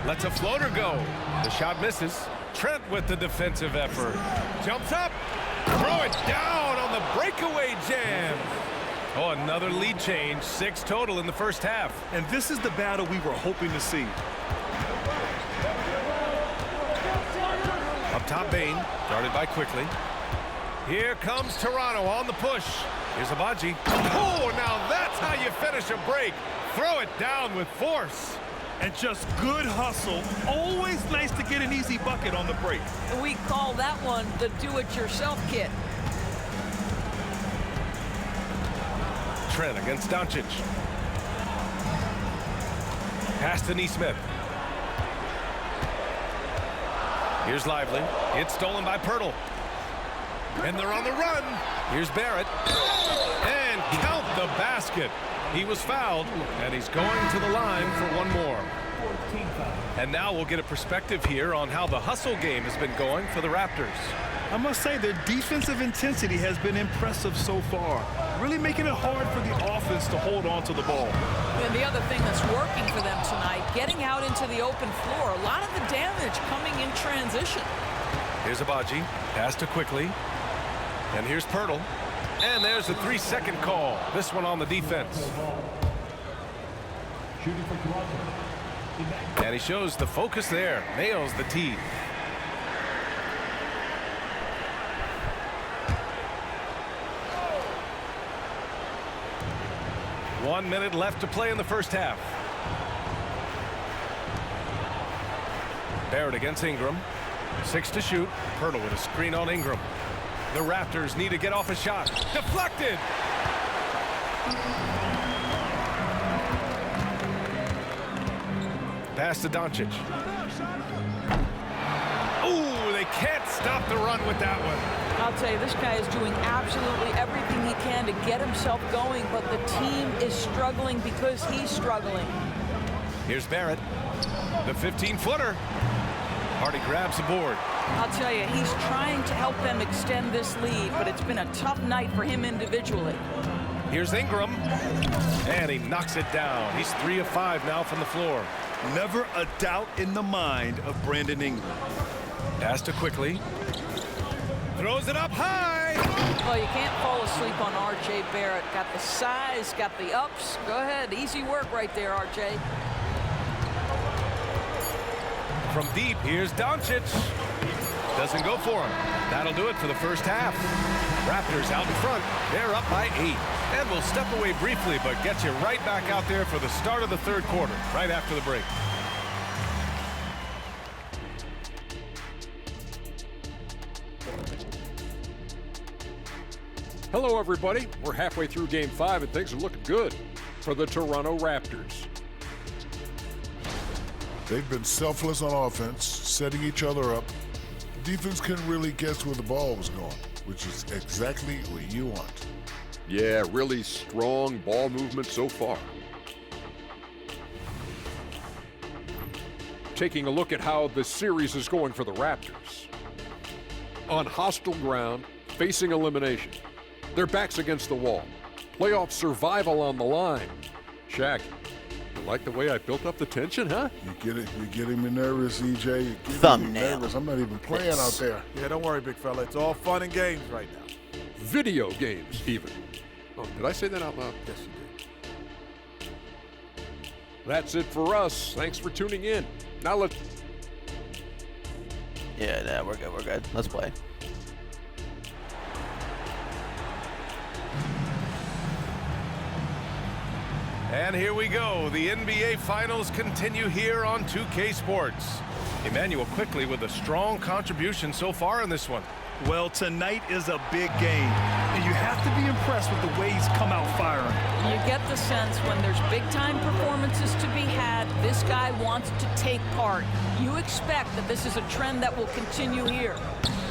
Speaker 6: Lets a floater go. The shot misses. Trent with the defensive effort. Jumps up. Throw it down on the breakaway jam. Oh, another lead change. 6 total in the first half.
Speaker 7: And this is the battle we were hoping to see.
Speaker 6: Up top, Bain, guarded by Quickly. Here comes Toronto on the push. Here's Abaji. Oh, now that's how you finish a break. Throw it down with force.
Speaker 7: And just good hustle. Always nice to get an easy bucket on the break.
Speaker 8: We call that one the do-it-yourself kit.
Speaker 6: Trent against Doncic. Pass to Neesmith. Here's Lively. It's stolen by Pirtle. And they're on the run. Here's Barrett. And count the basket. He was fouled, and he's going to the line for one more. And now we'll get a perspective here on how the hustle game has been going for the Raptors.
Speaker 7: I must say their defensive intensity has been impressive so far. Really making it hard for the offense to hold on to the ball.
Speaker 8: And the other thing that's working for them tonight, getting out into the open floor. A lot of the damage coming in transition.
Speaker 6: Here's Abaji. Pass to Quickly. And here's Pirtle. And there's a 3-second call. This one on the defense. And he shows the focus there. Nails the tee. One minute left to play in the first half. Barrett against Ingram. 6 to shoot. Pirtle with a screen on Ingram. The Raptors need to get off a shot. Deflected! Pass to Doncic. Ooh, they can't stop the run with that one.
Speaker 8: I'll tell you, this guy is doing absolutely everything he can to get himself going, but the team is struggling because he's struggling.
Speaker 6: Here's Barrett, the 15-footer. Hardy grabs the board.
Speaker 8: I'll tell you, he's trying to help them extend this lead, but it's been a tough night for him individually.
Speaker 6: Here's Ingram, and he knocks it down. He's 3 of 5 now from the floor.
Speaker 7: Never a doubt in the mind of Brandon Ingram.
Speaker 6: Pass to Quickly. Throws it up high.
Speaker 8: Well, you can't fall asleep on R.J. Barrett. Got the size, got the ups. Go ahead, easy work right there, R.J.
Speaker 6: From deep, here's Doncic. Doesn't go for him. That'll do it for the first half. Raptors out in front. They're up by 8. And we'll step away briefly, but get you right back out there for the start of the third quarter, right after the break.
Speaker 10: Hello, everybody. We're halfway through Game 5, and things are looking good for the Toronto Raptors.
Speaker 11: They've been selfless on offense, setting each other up. Defense couldn't really guess where the ball was going, which is exactly what you want.
Speaker 10: Yeah, really strong ball movement so far. Taking a look at how the series is going for the Raptors. On hostile ground, facing elimination. Their backs against the wall. Playoff survival on the line. Shaq, you like the way I built up the tension, huh?
Speaker 11: You're getting me nervous, EJ. You're getting
Speaker 1: Thumbnail.
Speaker 11: me nervous. I'm not even playing out there.
Speaker 4: Yeah, don't worry, big fella. It's all fun and games right now.
Speaker 10: Video games, even. Oh, did I say that out loud?
Speaker 4: Yes, you did.
Speaker 10: That's it for us. Thanks for tuning in. Now let's...
Speaker 1: Yeah, we're good. Let's play.
Speaker 6: And here we go. The NBA Finals continue here on 2K Sports. Emmanuel Quickly with a strong contribution so far in this one.
Speaker 7: Well, tonight is a big game, and you have to be impressed with the way he's come out firing.
Speaker 8: You get the sense when there's big-time performances to be had, this guy wants to take part. You expect that this is a trend that will continue here.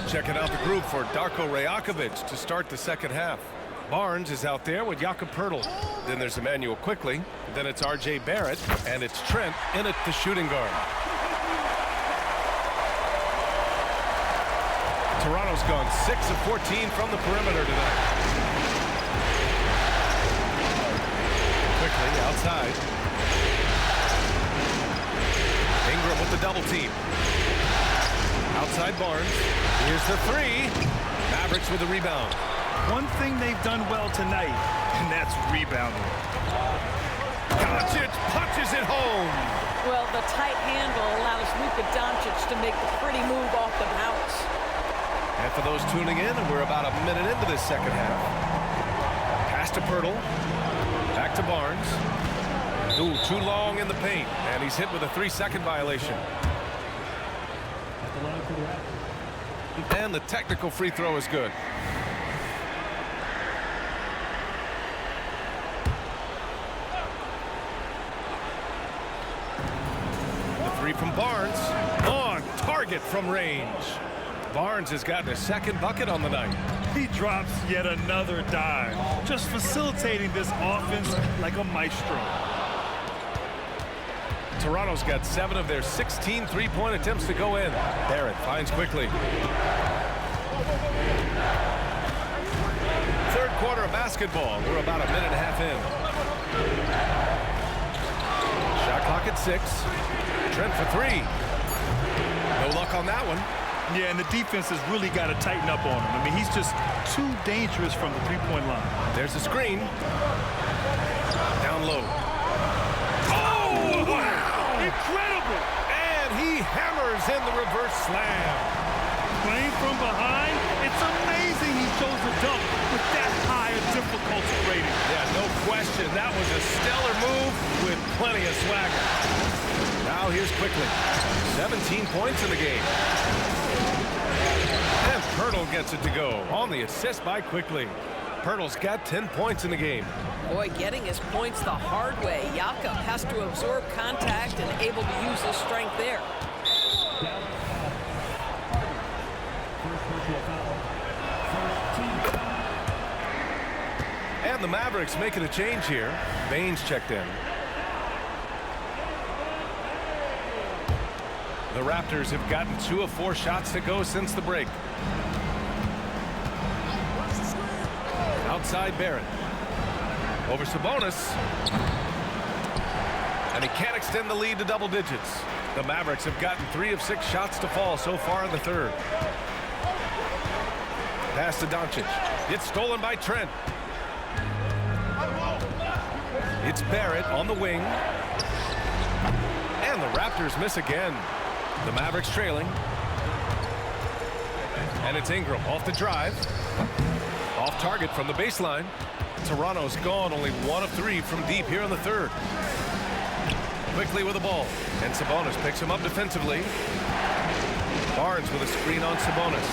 Speaker 6: Checking out the group for Darko Rajakovic to start the second half. Barnes is out there with Jakob Poeltl. Then there's Emmanuel Quickly. Then it's R.J. Barrett, and it's Trent in at the shooting guard. Toronto's gone 6 of 14 from the perimeter tonight. Quickly outside. Ingram with the double team. Outside Barnes. Here's the 3. Mavericks with the rebound.
Speaker 7: One thing they've done well tonight, and that's rebounding.
Speaker 6: Doncic punches it home.
Speaker 8: Well, the tight handle allows LUKA Doncic to make the pretty move off the bounce.
Speaker 6: And for those tuning in, we're about a minute into this second half. Pass to Poeltl. Back to Barnes. Ooh, too long in the paint. And he's hit with a 3-second violation. And the technical free throw is good. The 3 from Barnes. On target from range. Barnes has gotten a second bucket on the night.
Speaker 7: He drops yet another dime, just facilitating this offense like a maestro.
Speaker 6: Toronto's got 7 of their 16 three-point attempts to go in. Barrett finds Quickly. Third quarter of basketball. We're about a minute and a half in. Shot clock at 6. Trent for 3. No luck on that one.
Speaker 7: Yeah, and the defense has really got to tighten up on him. I mean, he's just too dangerous from the three-point line.
Speaker 6: There's a screen. Down low. Oh, wow!
Speaker 7: Incredible!
Speaker 6: And he hammers in the reverse slam.
Speaker 7: Playing from behind, it's amazing he chose to dunk with that high a difficulty rating.
Speaker 6: Yeah, no question. That was a stellar move with plenty of swagger. Now here's Quickly. 17 points in the game. And Poeltl gets it to go on the assist by Quickly. Poeltl's got 10 points in the game.
Speaker 8: Boy, getting his points the hard way. Jakob has to absorb contact and able to use his strength there.
Speaker 6: And the Mavericks making a change here. Baines checked in. The Raptors have gotten 2 of 4 shots to go since the break. Outside Barrett. Over Sabonis. And he can't extend the lead to double digits. The Mavericks have gotten 3 of 6 shots to fall so far in the third. Pass to Doncic. It's stolen by Trent. It's Barrett on the wing. And the Raptors miss again. The Mavericks trailing. And it's Ingram off the drive. Off target from the baseline. Toronto's gone only 1 of 3 from deep here in the third. Quickly with the ball. And Sabonis picks him up defensively. Barnes with a screen on Sabonis.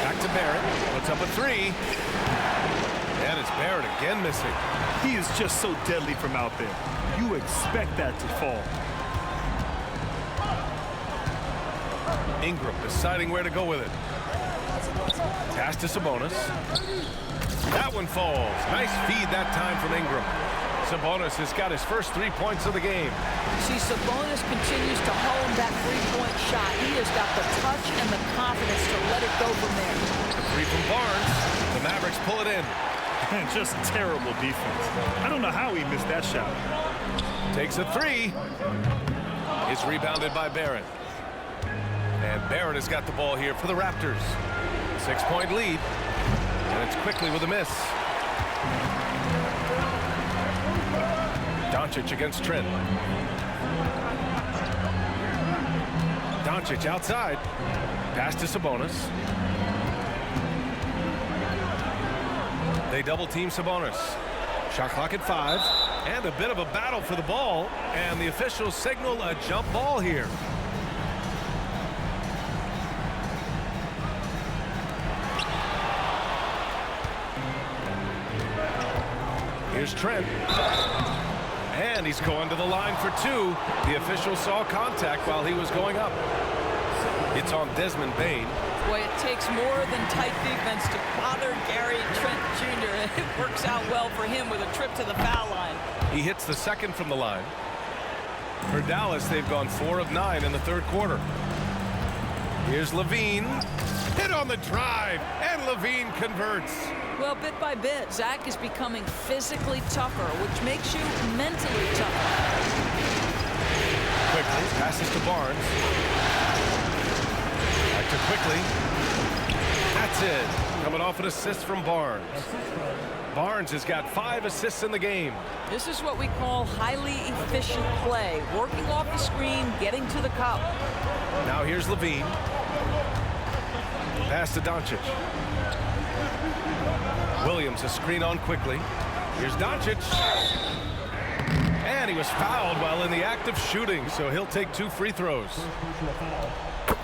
Speaker 6: Back to Barrett. Puts up a 3. And it's Barrett again missing.
Speaker 7: He is just so deadly from out there. You expect that to fall.
Speaker 6: Ingram deciding where to go with it. Pass to Sabonis. That one falls. Nice feed that time from Ingram. Sabonis has got his first 3 points of the game.
Speaker 8: See, Sabonis continues to hone that three-point shot. He has got the touch and the confidence to let it go from there.
Speaker 6: The 3 from Barnes. The Mavericks pull it in.
Speaker 7: And just terrible defense. I don't know how he missed that shot.
Speaker 6: Takes a 3. It's rebounded by Barrett. And Barrett has got the ball here for the Raptors. 6-point lead. And it's quickly with a miss. Doncic against Trent. Doncic outside. Pass to Sabonis. They double team Sabonis. Shot clock at 5. And a bit of a battle for the ball. And the officials signal a jump ball here. Here's Trent. And he's going to the line for 2. The official saw contact while he was going up. It's on Desmond Bane.
Speaker 8: Boy, it takes more than tight defense to bother Gary Trent Jr. It works out well for him with a trip to the foul line.
Speaker 6: He hits the second from the line. For Dallas, they've gone 4 of 9 in the third quarter. Here's Levine. Hit on the drive, and Levine converts.
Speaker 8: Well, bit by bit, Zach is becoming physically tougher, which makes you mentally tougher.
Speaker 6: Quickly, passes to Barnes. Back to Quickly. That's it. Coming off an assist from Barnes. Barnes has got 5 assists in the game.
Speaker 8: This is what we call highly efficient play. Working off the screen, getting to the cup.
Speaker 6: Now here's Levine. Pass to Doncic. Williams a screen on Quickly. Here's Doncic. And he was fouled while in the act of shooting, so he'll take 2 free throws.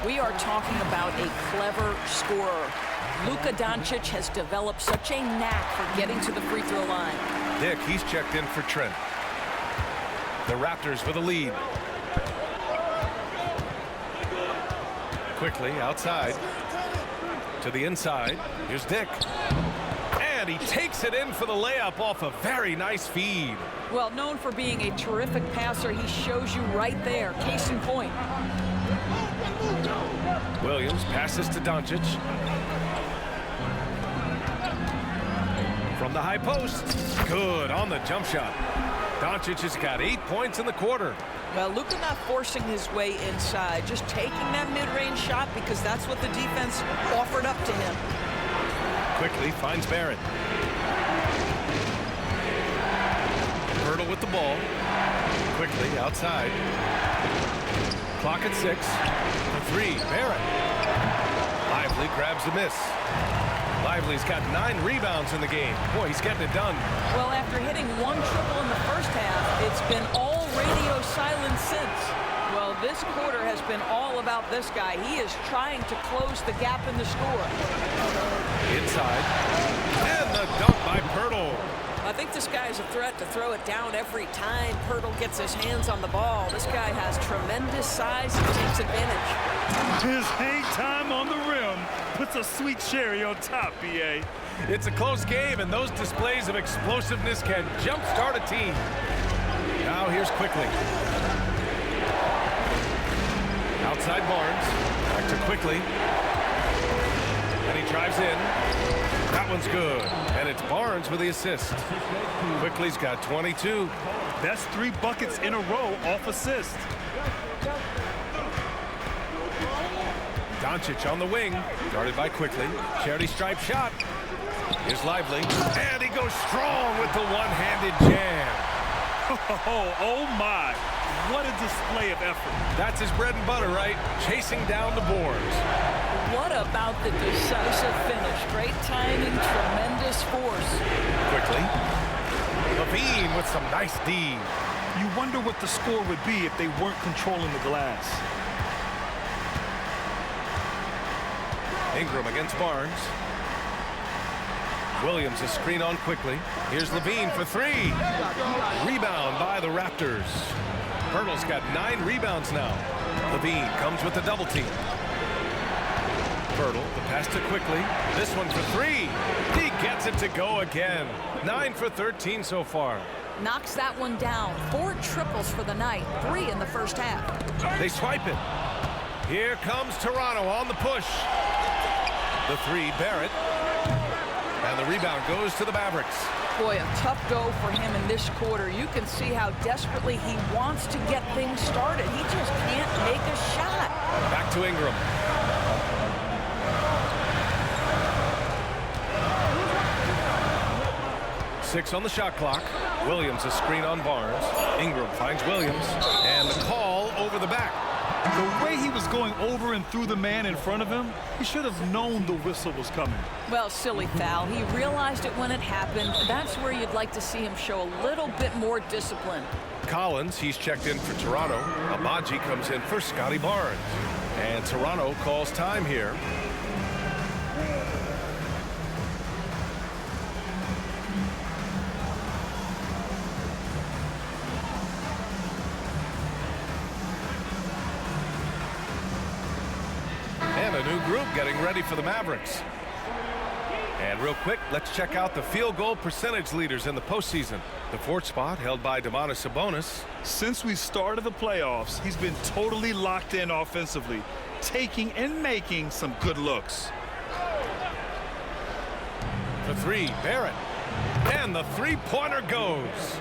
Speaker 8: We are talking about a clever scorer. Luka Doncic has developed such a knack for getting to the free throw line.
Speaker 6: Dick, he's checked in for Trent. The Raptors with a lead. Quickly outside. To the inside. Here's Dick. And he takes it in for the layup off a very nice feed.
Speaker 8: Well, known for being a terrific passer, he shows you right there. Case in point.
Speaker 6: Williams passes to Doncic. From the high post. Good on the jump shot. Doncic has got 8 points in the quarter.
Speaker 8: Well, Luka not forcing his way inside, just taking that mid-range shot because that's what the defense offered up to him.
Speaker 6: Quickly finds Barrett. Hurdle with the ball. Quickly outside. Clock at 6. For 3, Barrett. Lively grabs the miss. Lively's got 9 rebounds in the game. Boy, he's getting it done.
Speaker 8: Well, after hitting 1 triple in the first half, it's been all radio silence since. Well, this quarter has been all about this guy. He is trying to close the gap in the score.
Speaker 6: Inside. And the dunk by Pirtle.
Speaker 8: I think this guy is a threat to throw it down every time Pirtle gets his hands on the ball. This guy has tremendous size and takes advantage.
Speaker 7: His hang time on the rim puts a sweet cherry on top, B.A.
Speaker 6: It's a close game, and those displays of explosiveness can jumpstart a team. Now here's Quickly. Outside Barnes. Back to Quickly. And he drives in. That one's good. And it's Barnes with the assist. Quickly's got 22.
Speaker 7: That's 3 buckets in a row off assist.
Speaker 6: Doncic on the wing. Guarded by Quickly. Charity stripe shot. Here's Lively. And he goes strong with the one-handed jam.
Speaker 7: Oh my. What a display of effort.
Speaker 6: That's his bread and butter, right? Chasing down the boards.
Speaker 8: What about the decisive finish? Great timing, tremendous force.
Speaker 6: Quickly. Levine with some nice D.
Speaker 7: You wonder what the score would be if they weren't controlling the glass.
Speaker 6: Ingram against Barnes. Williams a screen on Quickly. Here's Levine for 3. Rebound by the Raptors. Pirtle's got 9 rebounds now. Levine comes with the double team. Pirtle, the pass to Quickly. This one for 3. He gets it to go again. 9 for 13 so far.
Speaker 8: Knocks that one down. 4 triples for the night. 3 in the first half.
Speaker 6: They swipe it. Here comes Toronto on the push. The 3, Barrett. And the rebound goes to the Mavericks.
Speaker 8: Boy, a tough go for him in this quarter. You can see how desperately he wants to get things started. He just can't make a shot.
Speaker 6: Back to Ingram. Six on the shot clock. Williams a screen on Barnes. Ingram finds Williams. And the call over the back.
Speaker 7: The way he was going over and through the man in front of him, he should have known the whistle was coming.
Speaker 8: Well, silly foul. He realized it when it happened. That's where you'd like to see him show a little bit more discipline.
Speaker 6: Collins, he's checked in for Toronto. Amaji comes in for Scotty Barnes. And Toronto calls time here. And a new group getting ready for the Mavericks. And real quick, let's check out the field goal percentage leaders in the postseason. The 4th spot held by Domantas Sabonis.
Speaker 7: Since we started the playoffs, he's been totally locked in offensively, taking and making some good looks.
Speaker 6: The 3, Barrett. And the 3-pointer goes.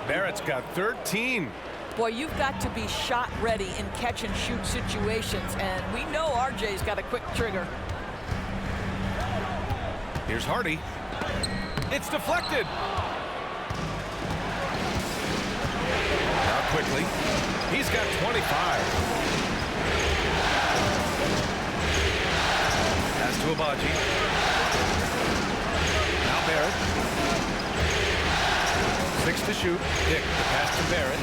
Speaker 6: Barrett's got 13.
Speaker 8: Boy, you've got to be shot ready in catch-and-shoot situations, and we know RJ's got a quick trigger.
Speaker 6: Here's Hardy. It's deflected. Now Quickly. He's got 25. Pass to Amaji. Now Barrett. 6 to shoot. Dick, the pass to Barrett.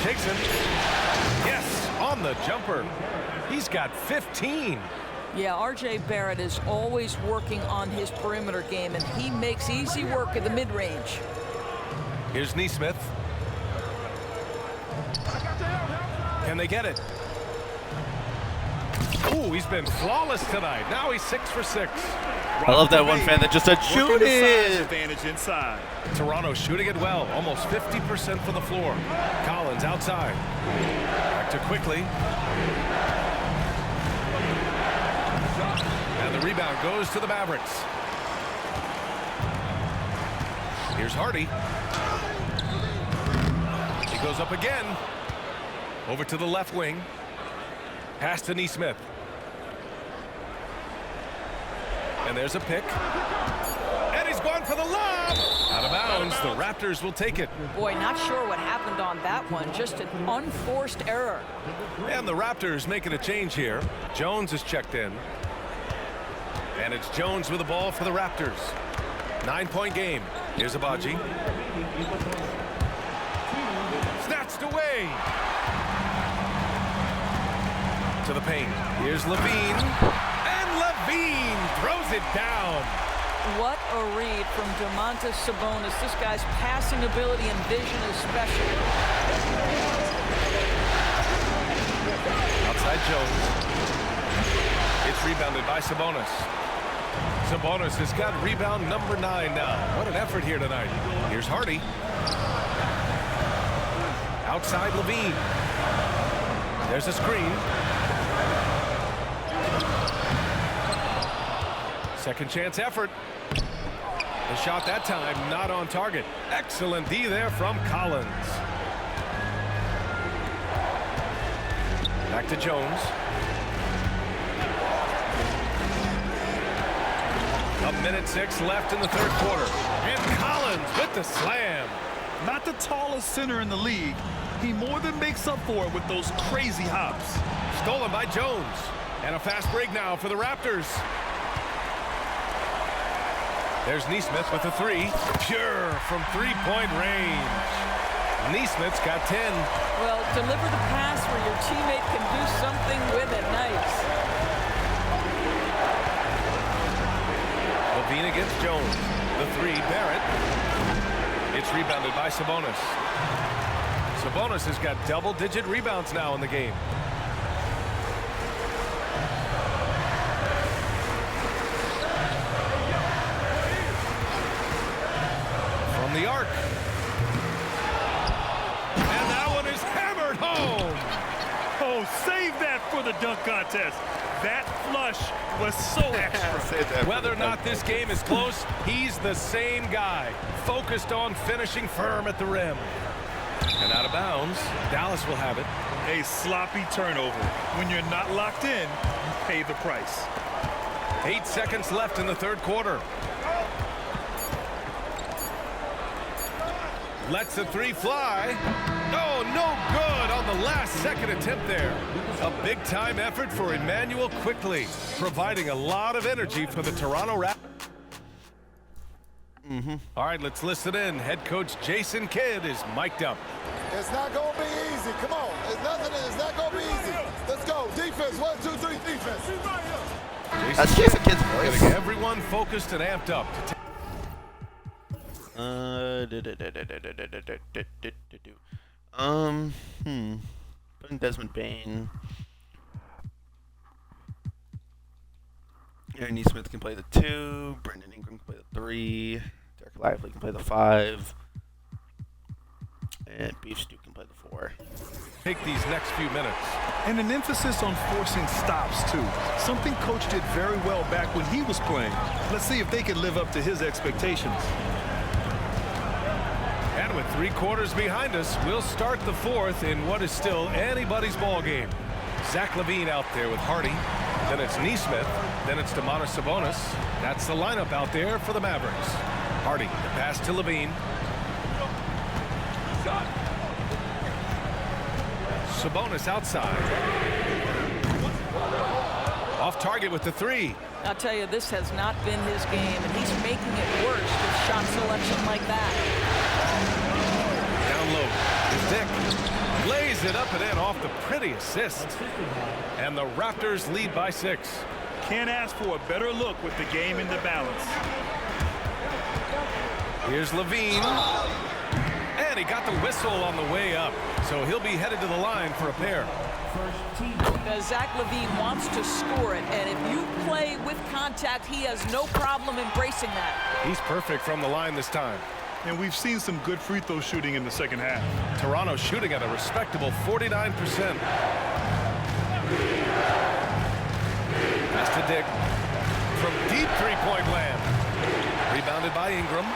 Speaker 6: Takes him. Yes, on the jumper. He's got 15.
Speaker 8: Yeah, RJ Barrett is always working on his perimeter game, and he makes easy work at the mid-range.
Speaker 6: Here's Nesmith. Can they get it? Ooh, he's been flawless tonight. Now he's 6 for 6.
Speaker 1: I love that one fan that just said, shoot it!
Speaker 7: Advantage inside.
Speaker 6: Toronto shooting it well, almost 50% from the floor. Collins outside. Back to Quickly. And the rebound goes to the Mavericks. Here's Hardy. He goes up again. Over to the left wing. Pass to Nesmith. And there's a pick. And he's gone for the lob. Out of bounds. The Raptors will take it.
Speaker 8: Boy, not sure what happened on that one. Just an unforced error.
Speaker 6: And the Raptors making a change here. Jones is checked in. And it's Jones with the ball for the Raptors. 9-point game. Here's Abaji. Snatched away. To the paint. Here's Levine. And Levine throws it down.
Speaker 8: What a read from Domantas Sabonis. This guy's passing ability and vision is special.
Speaker 6: Outside Jones. It's rebounded by Sabonis. Sabonis has got rebound number 9 now. What an effort here tonight. Here's Hardy. Outside Levine. There's a screen. Second chance effort. The shot that time not on target. Excellent D there from Collins. Back to Jones. A minute 6 left in the third quarter. And Collins with the slam.
Speaker 7: Not the tallest center in the league. He more than makes up for it with those crazy hops.
Speaker 6: Stolen by Jones. And a fast break now for the Raptors. There's Nesmith with a 3. Pure from three-point range. Nesmith's got 10.
Speaker 8: Well, deliver the pass where your teammate can do something with it. Nice.
Speaker 6: Levine against Jones. The 3, Barrett. It's rebounded by Sabonis. Sabonis has got double-digit rebounds now in the game. From the arc. And that one is hammered home.
Speaker 7: Oh, save that for the dunk contest. That flush was so extra.
Speaker 6: Whether or not this game is close, he's the same guy, focused on finishing firm at the rim. And out of bounds, Dallas will have it.
Speaker 7: A sloppy turnover. When you're not locked in, you pay the price.
Speaker 6: 8 seconds left in the third quarter. Lets the 3 fly. Oh, no good on the last second attempt there. A big-time effort for Emmanuel Quickly, providing a lot of energy for the Toronto Raptors. All right, let's listen in. Head coach Jason Kidd is mic'd up.
Speaker 12: It's not going to be easy. Come on. It's not going to be easy. Let's go. Defense. 1, 2, 3, defense.
Speaker 1: That's Jason Kidd's voice.
Speaker 6: Getting everyone focused and amped up.
Speaker 1: Putting Desmond Bain. Aaron Nesmith can play the 2. Brendan Ingram can play the 3. Derek Lively can play the 5. And Beef Stew can play the 4.
Speaker 6: Take these next few minutes.
Speaker 7: And an emphasis on forcing stops, too. Something Coach did very well back when he was playing. Let's see if they can live up to his expectations.
Speaker 6: And with 3 quarters behind us, we'll start the fourth in what is still anybody's ball game. Zach LaVine out there with Hardy. Then it's Nesmith. Then it's Domantas Sabonis. That's the lineup out there for the Mavericks. Hardy, the pass to LaVine. Sabonis outside. Off target with the 3.
Speaker 8: I'll tell you, this has not been his game, and he's making it worse with shot selection like that.
Speaker 6: Down low is Dick. Lays it up and in off the pretty assist. And the Raptors lead by 6.
Speaker 7: Can't ask for a better look with the game in the balance.
Speaker 6: Here's Levine. And he got the whistle on the way up. So he'll be headed to the line for a pair.
Speaker 8: Zach LaVine wants to score it, and if you play with contact, he has no problem embracing that.
Speaker 6: He's perfect from the line this time.
Speaker 7: And we've seen some good free throw shooting in the second half.
Speaker 6: Toronto shooting at a respectable 49%. Pass to Dick. From deep three-point land. Rebounded by Ingram.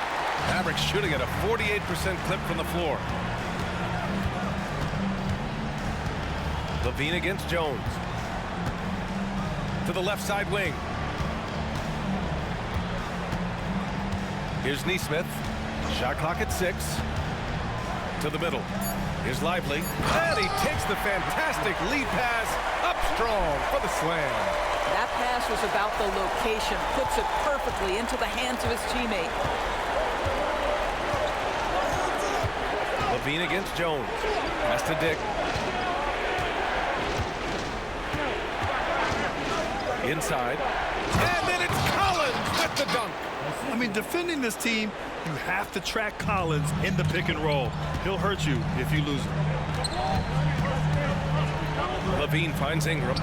Speaker 6: Mavericks shooting at a 48% clip from the floor. Levine against Jones. To the left side wing. Here's Nesmith. Shot clock at 6. To the middle. Here's Lively. And he takes the fantastic lead pass up strong for the slam.
Speaker 8: That pass was about the location. Puts it perfectly into the hands of his teammate.
Speaker 6: Levine against Jones. Pass to Dick. Inside. And then it's Collins with the dunk.
Speaker 7: I mean, defending this team, you have to track Collins in the pick and roll. He'll hurt you if you lose him.
Speaker 6: Levine finds Ingram.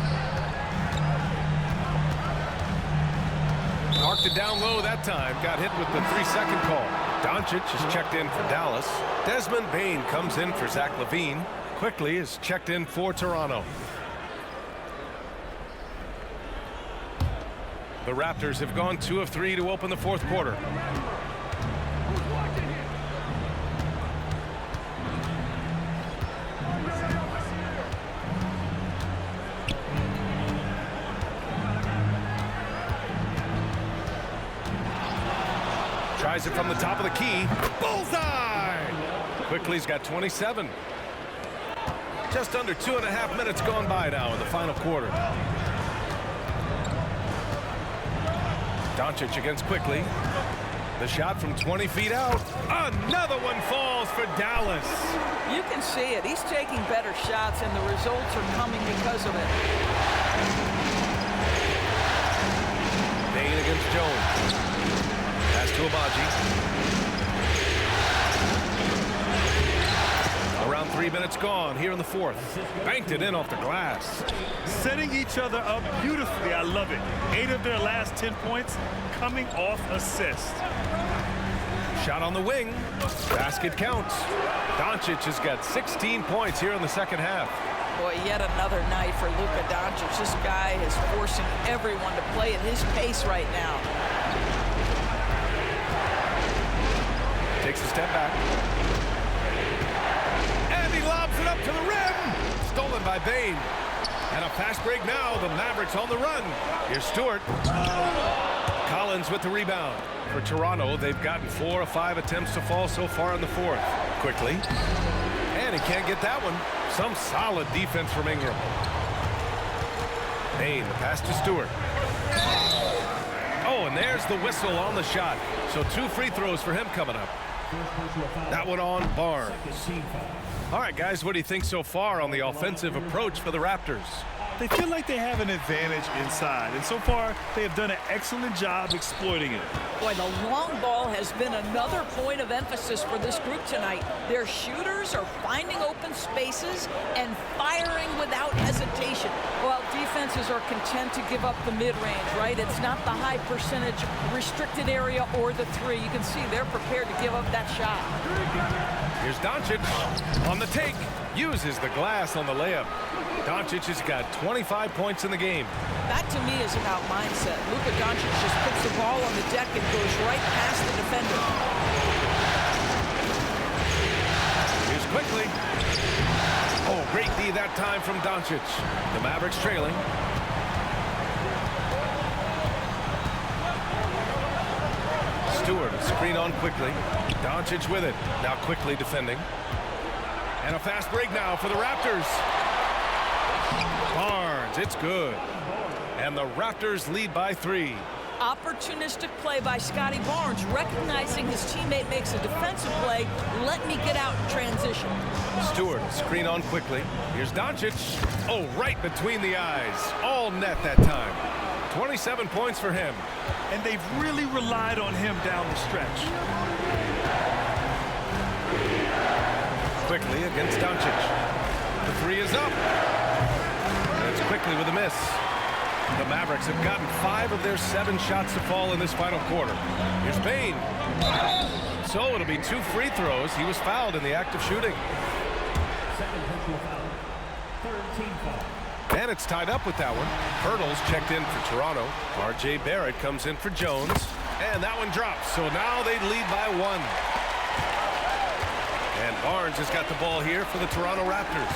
Speaker 6: Marked it down low that time. Got hit with the 3-second call. Doncic is checked in for Dallas. Desmond Bane comes in for Zach LaVine. Quickly is checked in for Toronto. The Raptors have gone 2 of 3 to open the fourth quarter. Tries it from the top of the key. Bullseye! Quickly's got 27. Just under 2.5 minutes gone by now in the final quarter. Doncic against Quickly. The shot from 20 feet out. Another one falls for Dallas.
Speaker 8: You can see it. He's taking better shots, and the results are coming because of it.
Speaker 6: Bane against Jones. Pass to Abaji. Around 3 minutes gone here in the fourth. Banked it in off the glass.
Speaker 7: Setting each other up beautifully. I love it. 8 of their last 10 points coming off assist.
Speaker 6: Shot on the wing. Basket counts. Doncic has got 16 points here in the second half.
Speaker 8: Boy, yet another night for Luka Doncic. This guy is forcing everyone to play at his pace right now.
Speaker 6: Takes a step back. And he lobs it up to the rim. Stolen by Bane. And a fast break now. The Mavericks on the run. Here's Stewart. Collins with the rebound. For Toronto, they've gotten 4 of 5 attempts to fall so far in the fourth. Quickly. And he can't get that one. Some solid defense from Ingram. Bane, the pass to Stewart. Oh, and there's the whistle on the shot. So 2 free throws for him coming up. That one on Barnes. All right, guys, what do you think so far on the offensive approach for the Raptors?
Speaker 7: They feel like they have an advantage inside, and so far they have done an excellent job exploiting it.
Speaker 8: Boy, the long ball has been another point of emphasis for this group tonight. Their shooters are finding open spaces and firing without hesitation. Well, defenses are content to give up the mid-range, right? It's not the high percentage restricted area or the 3. You can see they're prepared to give up that shot.
Speaker 6: Here's Doncic on the take. Uses the glass on the layup. Doncic has got 25 points in the game.
Speaker 8: That, to me, is about mindset. Luka Doncic just puts the ball on the deck and goes right past the defender.
Speaker 6: Here's Quickly. Oh, great D that time from Doncic. The Mavericks trailing. Stewart, a screen on Quickly. Doncic with it. Now Quickly defending. And a fast break now for the Raptors. Barnes, it's good. And the Raptors lead by 3.
Speaker 8: Opportunistic play by Scotty Barnes, recognizing his teammate makes a defensive play. Let me get out in transition.
Speaker 6: Stewart, screen on Quickly. Here's Doncic. Oh, right between the eyes. All net that time. 27 points for him.
Speaker 7: And they've really relied on him down the stretch.
Speaker 6: Quickly against Doncic. The 3 is up. And it's Quickly with a miss. The Mavericks have gotten 5 of their 7 shots to fall in this final quarter. Here's Bane. So it'll be 2 free throws. He was fouled in the act of shooting. And it's tied up with that one. Hurdles checked in for Toronto. R.J. Barrett comes in for Jones. And that one drops. So now they lead by 1. And Barnes has got the ball here for the Toronto Raptors.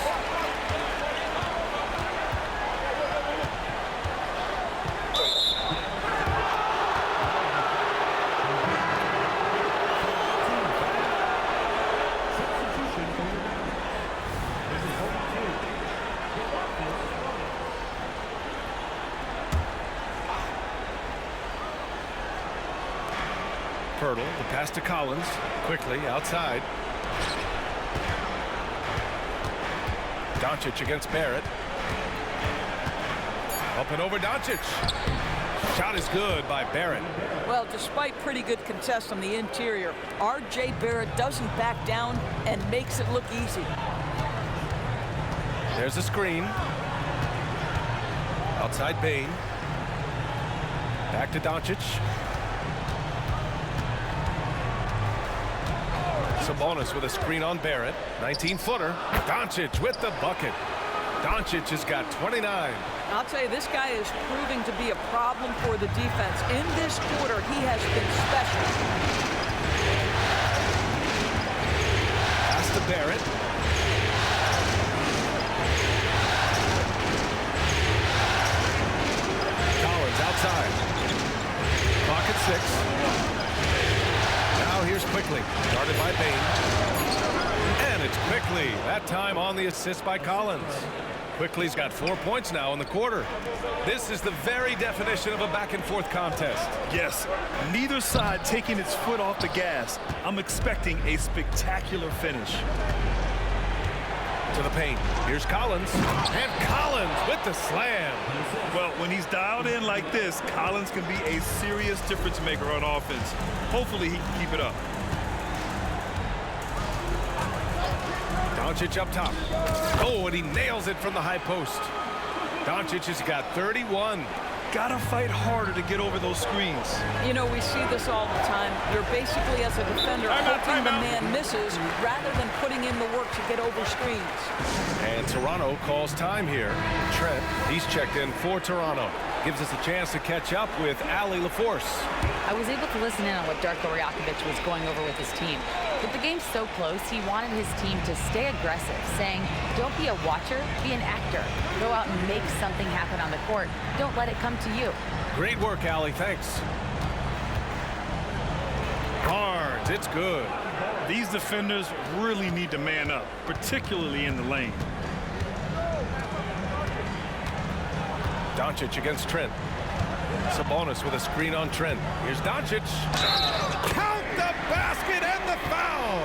Speaker 6: Pirtle, the pass to Collins. Quickly outside. Doncic against Barrett. Up and over Doncic. Shot is good by Barrett.
Speaker 8: Well, despite pretty good contest on the interior, R.J. Barrett doesn't back down and makes it look easy.
Speaker 6: There's a screen. Outside Bane. Back to Doncic. Sabonis with a screen on Barrett. 19-footer. Doncic with the bucket. Doncic has got 29.
Speaker 8: I'll tell you, this guy is proving to be a problem for the defense. In this quarter, he has been special.
Speaker 6: Pass to Barrett. Collins outside. Clock at 6. Now here's Quickly, guarded by Bane. And it's Quickly. That time on the assist by Collins. Quickly's got 4 points now in the quarter. This is the very definition of a back-and-forth contest.
Speaker 7: Yes, neither side taking its foot off the gas. I'm expecting a spectacular finish.
Speaker 6: To the paint. Here's Collins. And Collins with the slam.
Speaker 7: Well, when he's dialed in like this, Collins can be a serious difference maker on offense. Hopefully he can keep it up.
Speaker 6: Doncic up top. Oh, and he nails it from the high post. Doncic has got 31.
Speaker 7: Gotta fight harder to get over those screens.
Speaker 8: You know, we see this all the time. You're basically, as a defender, hoping the man misses rather than putting in the work to get over screens.
Speaker 6: And Toronto calls time here. Trent, he's checked in for Toronto. Gives us a chance to catch up with Ali LaForce.
Speaker 9: I was able to listen in on what Darko Rakovic was going over with his team. With the game so close, he wanted his team to stay aggressive, saying, don't be a watcher, be an actor. Go out and make something happen on the court. Don't let it come to you.
Speaker 6: Great work, Ali. Thanks. Barnes, it's good.
Speaker 7: These defenders really need to man up, particularly in the lane.
Speaker 6: Doncic against Trent. Sabonis with a screen on Trent. Here's Doncic. Count the basket and the foul.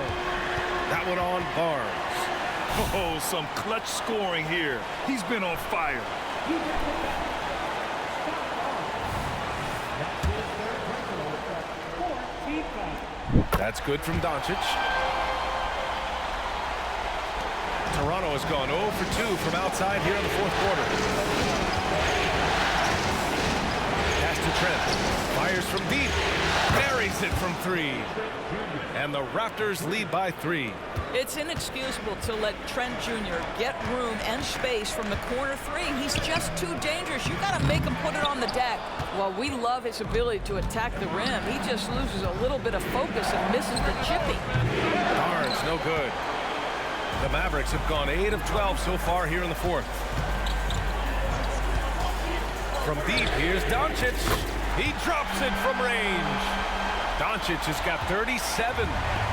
Speaker 6: That one on Barnes.
Speaker 7: Oh, some clutch scoring here. He's been on fire.
Speaker 6: That's good from Doncic. Toronto has gone 0 for 2 from outside here in the fourth quarter. Pass to Trent. Fires from deep. Buries it from 3. And the Raptors lead by 3.
Speaker 8: It's inexcusable to let Trent Jr. get room and space from the corner 3. He's just too dangerous. You got to make him put it on the deck. Well, we love his ability to attack the rim. He just loses a little bit of focus and misses the chippy.
Speaker 6: Barnes, no good. The Mavericks have gone 8 of 12 so far here in the fourth. From deep, here's Doncic. He drops it from range. Doncic has got 37.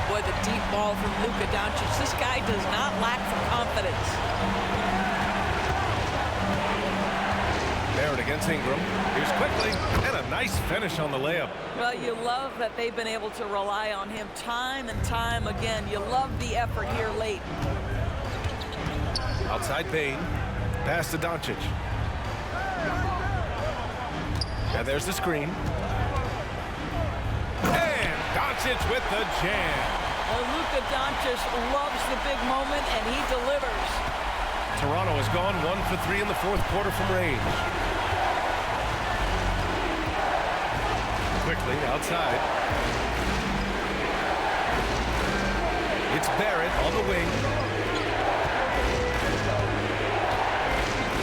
Speaker 8: Boy, the deep ball from LUKA Doncic. This guy does not lack for confidence.
Speaker 6: Barrett against Ingram. Here's Quickly, and a nice finish on the layup.
Speaker 8: Well, you love that they've been able to rely on him time and time again. You love the effort here late.
Speaker 6: Outside Bane. Pass to Doncic. And there's the screen. And Doncic with the jam.
Speaker 8: Well, LUKA Doncic loves the big moment, and he delivers.
Speaker 6: Toronto has gone 1 for 3 in the fourth quarter from range. Quickly outside. It's Barrett on the wing.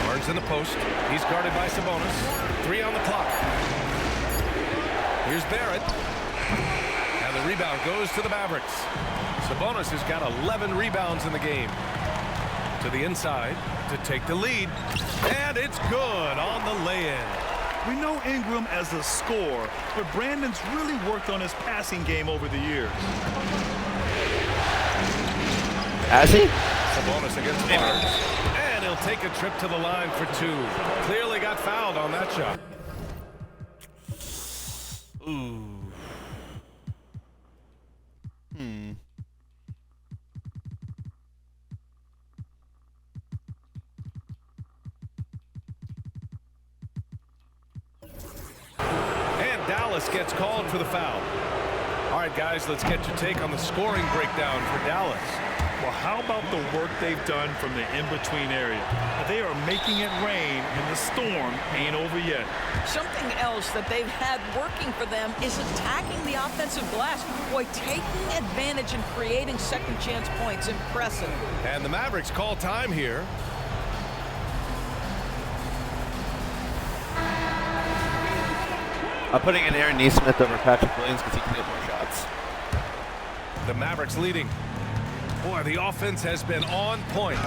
Speaker 6: Barnes in the post. He's guarded by Sabonis. 3 on the clock. Here's Barrett. And the rebound goes to the Mavericks. Sabonis has got 11 rebounds in the game. To the inside to take the lead. And it's good on the lay-in.
Speaker 7: We know Ingram as a scorer, but Brandon's really worked on his passing game over the years.
Speaker 1: Has he?
Speaker 6: Sabonis against Barnes. And he'll take a trip to the line for 2. Clearly got fouled on that shot. Ooh. Dallas gets called for the foul. All right, guys, let's get your take on the scoring breakdown for Dallas.
Speaker 7: Well, how about the work they've done from the in-between area? They are making it rain, and the storm ain't over yet.
Speaker 8: Something else that they've had working for them is attacking the offensive glass. Boy, taking advantage and creating second chance points. Impressive.
Speaker 6: And the Mavericks call time here.
Speaker 1: I'm putting in Aaron Nesmith over Patrick Williams because he can get more shots.
Speaker 6: The Mavericks leading. Boy, the offense has been on point.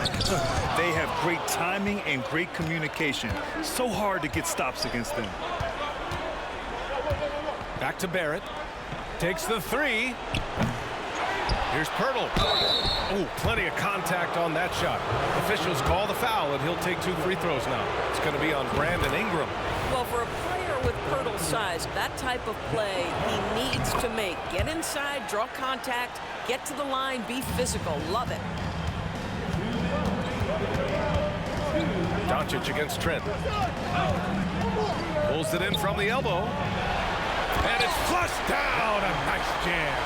Speaker 7: They have great timing and great communication. So hard to get stops against them.
Speaker 6: Back to Barrett. Takes the three. Here's Pirtle. Oh, plenty of contact on that shot. Officials call the foul, and he'll take 2 free throws now. It's going to be on Brandon Ingram.
Speaker 8: Well, for a player with Pirtle's size, that type of play he needs to make. Get inside, draw contact, get to the line, be physical. Love it.
Speaker 6: Doncic against Trent. Pulls it in from the elbow. And it's flushed down. A nice jam.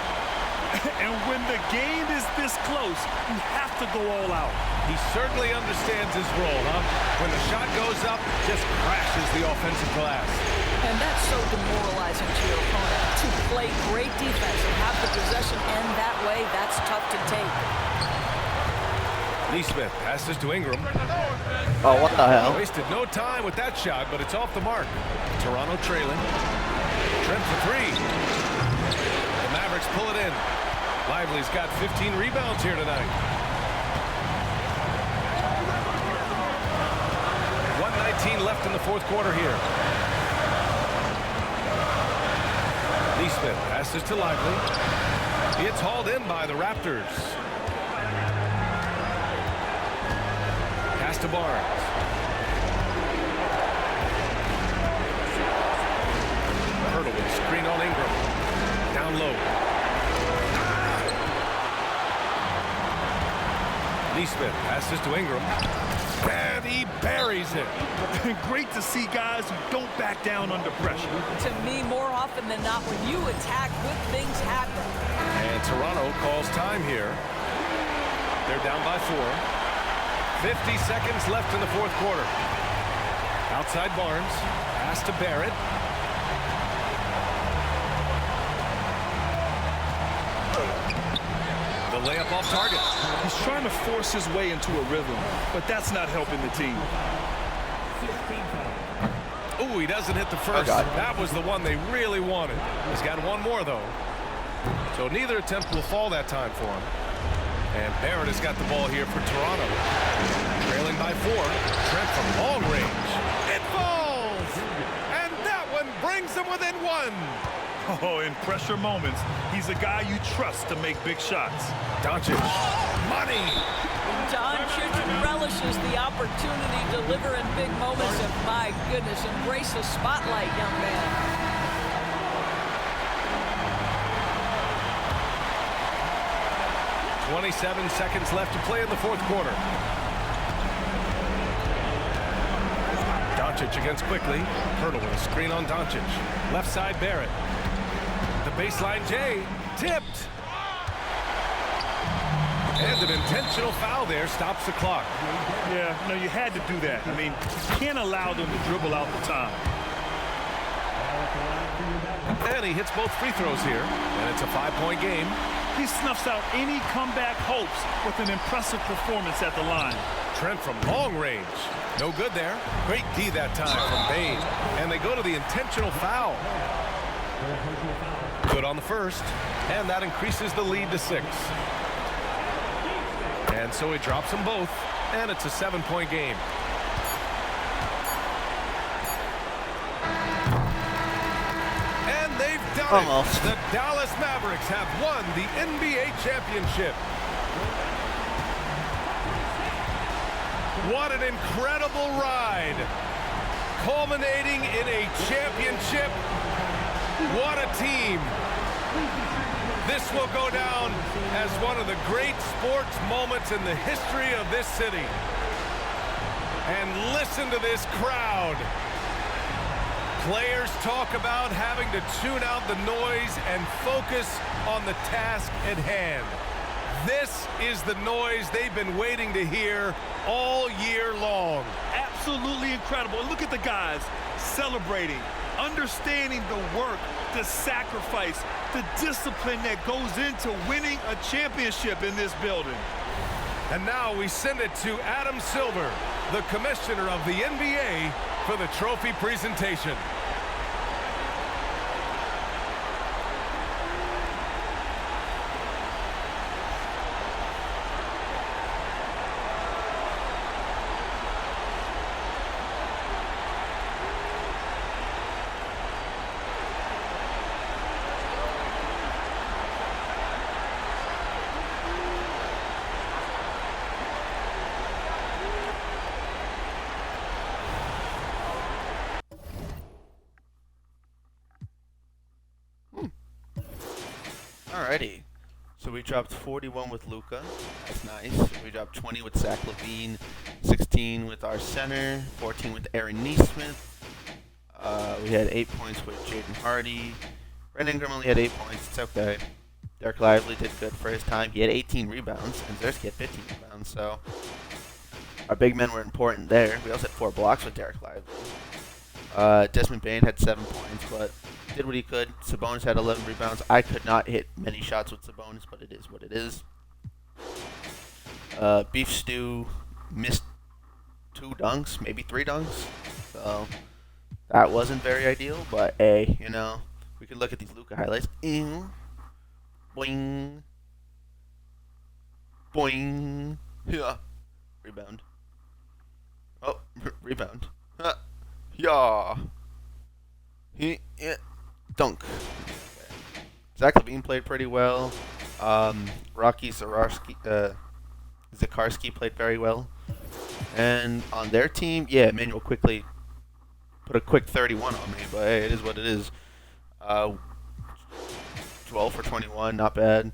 Speaker 7: And when the game is this close, you have to go all out.
Speaker 6: He certainly understands his role, huh? When the shot goes up, just crashes the offensive glass.
Speaker 8: And that's so demoralizing to your opponent. To play great defense and have the possession end that way, that's tough to take.
Speaker 6: Nesmith passes to Ingram.
Speaker 1: Oh, what the hell?
Speaker 6: Wasted no time with that shot, but it's off the mark. Toronto trailing. Trent for three. The Mavericks pull it in. Lively's got 15 rebounds here tonight. 1:19 left in the fourth quarter here. Nesmith passes to Lively. It's hauled in by the Raptors. Pass to Barnes. Pirtle with a screen on Ingram. Down low. Nesmith passes to Ingram. And he buries it.
Speaker 7: Great to see guys who don't back down under pressure.
Speaker 8: To me, more often than not, when you attack, good things happen.
Speaker 6: And Toronto calls time here. They're down by 4. 50 seconds left in the fourth quarter. Outside Barnes. Pass to Barrett. The layup off target.
Speaker 7: He's trying to force his way into a rhythm, but that's not helping the team.
Speaker 6: Oh, he doesn't hit the first. That was the one they really wanted. He's got one more, though. So neither attempt will fall that time for him. And Barrett has got the ball here for Toronto. Trailing by 4. Trent from long range. It falls! And that one brings them within 1.
Speaker 7: Oh, in pressure moments, he's a guy you trust to make big shots.
Speaker 6: Doncic. Money!
Speaker 8: Doncic relishes the opportunity to deliver in big moments, and my goodness, embrace the spotlight, young man.
Speaker 6: 27 seconds left to play in the fourth quarter. Doncic against quickly. Pirtle with a screen on Doncic. Left side Barrett. The baseline J. Tipped. And an intentional foul there stops the clock.
Speaker 7: Yeah, no, you had to do that. I mean, you can't allow them to dribble out the time.
Speaker 6: And he hits both free throws here. And it's a 5-point game.
Speaker 7: He snuffs out any comeback hopes with an impressive performance at the line.
Speaker 6: Trent from long range. No good there. Great D that time from Bain. And they go to the intentional foul. Good on the first. And that increases the lead to 6. And so he drops them both. And it's a 7-point game. And they've done it. The Dallas Mavericks have won the NBA championship. What an incredible ride. Culminating in a championship. What a team. This will go down as one of the great sports moments in the history of this city. And listen to this crowd. Players talk about having to tune out the noise and focus on the task at hand. This is the noise they've been waiting to hear all year long.
Speaker 7: Absolutely incredible. Look at the guys celebrating, understanding the work, the sacrifice, the discipline that goes into winning a championship in this building.
Speaker 6: And now we send it to Adam Silver, the commissioner of the NBA, for the trophy presentation.
Speaker 1: Alrighty. So we dropped 41 with LUKA. That's nice. We dropped 20 with Zach LaVine, 16 with our center, 14 with Aaron Nesmith. We had 8 points with Jaden Hardy. Brandon Ingram only had 8 points. It's okay. Derek Lively did good for his time. He had 18 rebounds, and Zersky had 15 rebounds. So our big men were important there. We also had 4 blocks with Derek Lively. Desmond Bane had 7 points, but did what he could. Sabonis had 11 rebounds. I could not hit many shots with Sabonis, but it is what it is. Beef Stew missed 2 dunks, maybe 3 dunks. So that wasn't very ideal, but hey, you know, we could look at these LUKA highlights. Ew. Boing. Boing. Yeah. Rebound. Oh, rebound. Yeah. Yeah. Dunk. Okay. Zach LaVine played pretty well. Rocky Zakarski played very well. And on their team, yeah, Emmanuel quickly put a quick 31 on me, but hey, it is what it is. 12 for 21, not bad.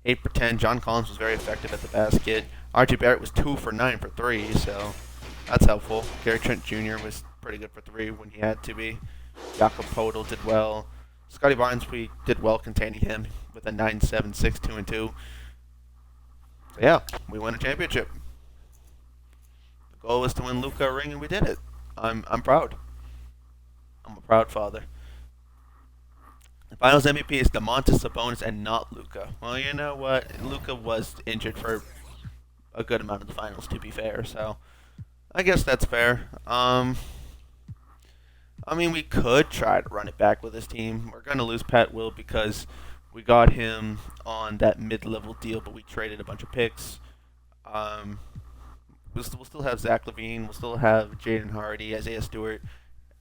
Speaker 1: 8 for 10. John Collins was very effective at the basket. RJ Barrett was 2 for 9 for 3, so that's helpful. Gary Trent Jr. was pretty good for 3 when he had to be. Jakob Podol did well. Scotty Barnes, we did well containing him with a 9-7, 6, 2, and 2. So yeah, we won a championship. The goal was to win LUKA a ring, and we did it. I'm proud. I'm a proud father. The Finals MVP is Domantas Sabonis and not LUKA. Well, you know what? LUKA was injured for a good amount of the finals, to be fair. So I guess that's fair. I mean, we could try to run it back with this team. We're going to lose Pat Will because we got him on that mid-level deal, but we traded a bunch of picks. We'll still have Zach LaVine. We'll still have Jaden Hardy, Isaiah Stewart,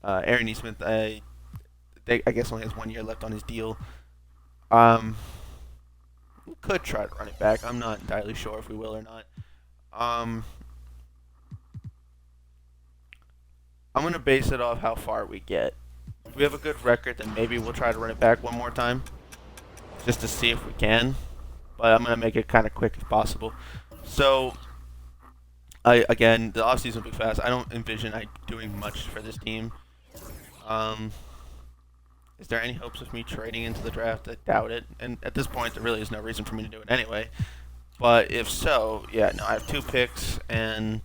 Speaker 1: Aaron Nesmith. I guess only has 1 year left on his deal. We could try to run it back. I'm not entirely sure if we will or not. I'm going to base it off how far we get. If we have a good record, then maybe we'll try to run it back one more time, just to see if we can. But I'm going to make it kind of quick if possible. So, again, the offseason will be fast. I don't envision doing much for this team. Is there any hopes of me trading into the draft? I doubt it. And at this point, there really is no reason for me to do it anyway. But if so, yeah, no, I have 2 picks and...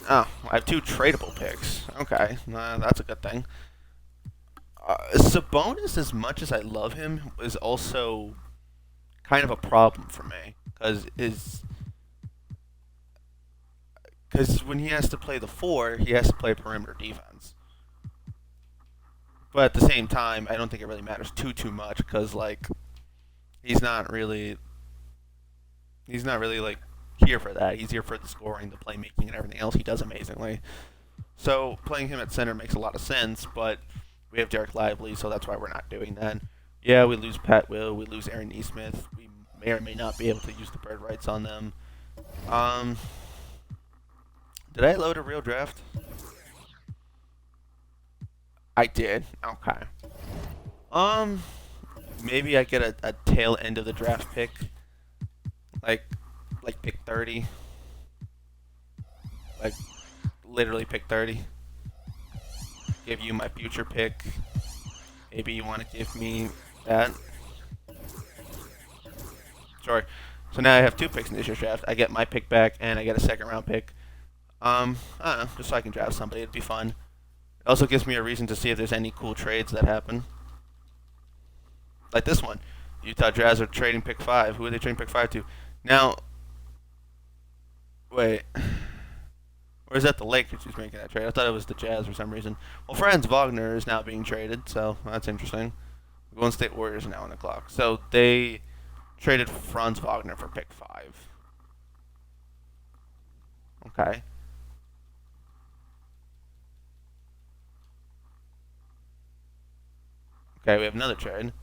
Speaker 1: Oh, I have 2 tradable picks. Okay, that's a good thing. Sabonis, as much as I love him, is also kind of a problem for me. Because when he has to play the 4, he has to play perimeter defense. But at the same time, I don't think it really matters too much. Because, like, he's not really, like, here for that. He's here for the scoring, the playmaking, and everything else. He does amazingly. So playing him at center makes a lot of sense, but we have Derek Lively, so that's why we're not doing that. Yeah, we lose Pat Will, we lose Aaron Nesmith. We may or may not be able to use the bird rights on them. Did I load a real draft? I did. Okay. Maybe I get a tail end of the draft pick. Like pick 30. Like, literally pick 30. Give you my future pick. Maybe you want to give me that. Sure. So now I have 2 picks in this year's draft. I get my pick back, and I get a second-round pick. I don't know, just so I can draft somebody. It'd be fun. It also gives me a reason to see if there's any cool trades that happen. Like this one. Utah Jazz are trading pick 5. Who are they trading pick 5 to? Now, wait. Or is that the Lakers who's making that trade? I thought it was the Jazz for some reason. Well, Franz Wagner is now being traded, so that's interesting. The Golden State Warriors are now on the clock. So they traded Franz Wagner for pick 5. Okay. Okay, we have another trade.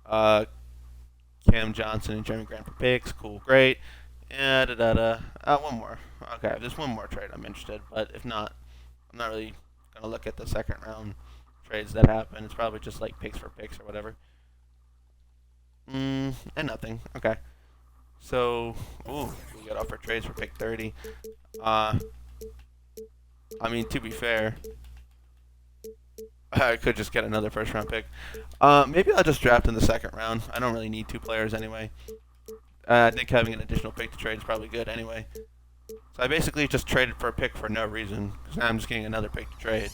Speaker 1: Cam Johnson and Jeremy Grant for picks. Cool, great. Yeah, one more. Okay, there's one more trade I'm interested, but if not, I'm not really going to look at the second round trades that happen. It's probably just like picks for picks or whatever. And nothing. Okay. So, we got offered trades for pick 30. I mean, to be fair, I could just get another first round pick. Maybe I'll just draft in the second round. I don't really need 2 players anyway. I think having an additional pick to trade is probably good anyway. So I basically just traded for a pick for no reason, because now I'm just getting another pick to trade.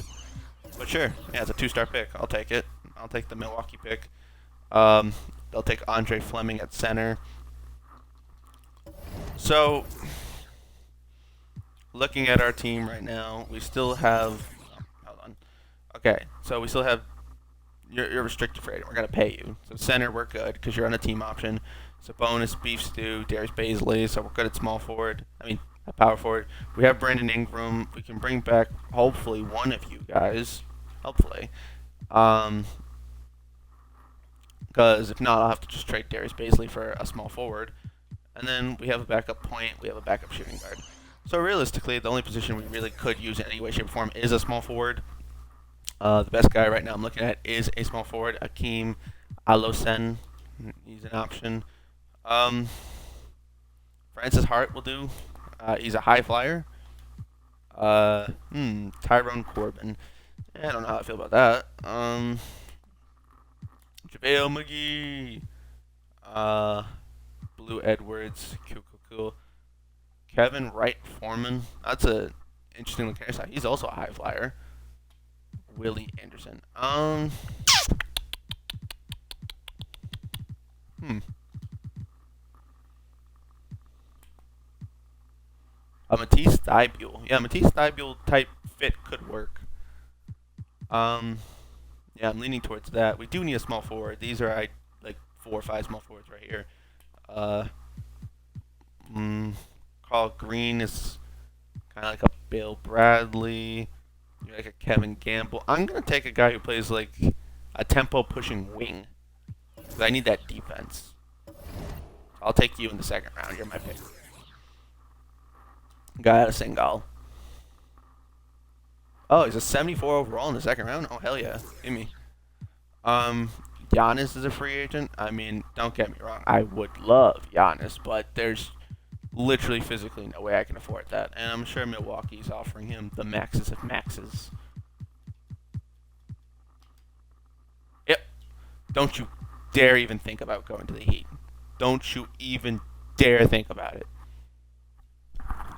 Speaker 1: But sure, yeah, it's a 2-star pick. I'll take it. I'll take the Milwaukee pick. They'll take Andre Fleming at center. So, looking at our team right now, we still have... hold on. Okay, so we still have... You're restricted free agent. We're going to pay you. So center, we're good, because you're on a team option. Sabonis, Beef Stew, Darius Baisley, so we're good at small forward. I mean, at power forward. We have Brandon Ingram. We can bring back, hopefully, one of you guys. Hopefully. Because if not, I'll have to just trade Darius Baisley for a small forward. And then we have a backup point. We have a backup shooting guard. So realistically, the only position we really could use in any way, shape, or form is a small forward. The best guy right now I'm looking at is a small forward, Akeem Alosen. He's an option. Francis Hart will do. He's a high flyer. Tyrone Corbin. I don't know how I feel about that. JaVale McGee. Blue Edwards. Cool. Kevin Wright Foreman. That's a interesting looking hairstyle. He's also a high flyer. Willie Anderson. Matisse Thybulle. Yeah, Matisse Thybulle type fit could work. Yeah, I'm leaning towards that. We do need a small forward. These are like 4 or 5 small forwards right here. Carl Green is kind of like a Bill Bradley. You're like a Kevin Gamble. I'm going to take a guy who plays like a tempo pushing wing. Because I need that defense. I'll take you in the second round. You're my pick. Guy out of Senegal. Oh, he's a 74 overall in the second round? Oh, hell yeah. Give me. Giannis is a free agent. I mean, don't get me wrong. I would love Giannis, but there's literally physically no way I can afford that. And I'm sure Milwaukee's offering him the maxes of maxes. Yep. Don't you dare even think about going to the Heat. Don't you even dare think about it.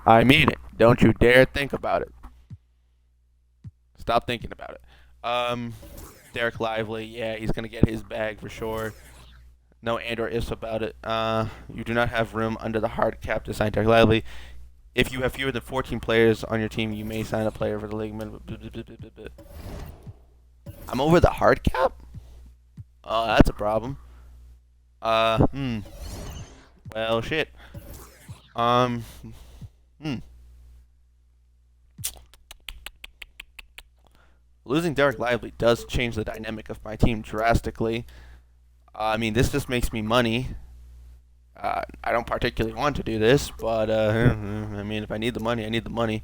Speaker 1: I mean it. Don't you dare think about it. Stop thinking about it. Derek Lively, yeah, he's going to get his bag for sure. No and or ifs about it. You do not have room under the hard cap to sign Derek Lively. If you have fewer than 14 players on your team, you may sign a player for the league. I'm over the hard cap? Oh, that's a problem. Well, shit. Losing Derek Lively does change the dynamic of my team drastically. I mean, this just makes me money. I don't particularly want to do this, but I mean, if I need the money, I need the money.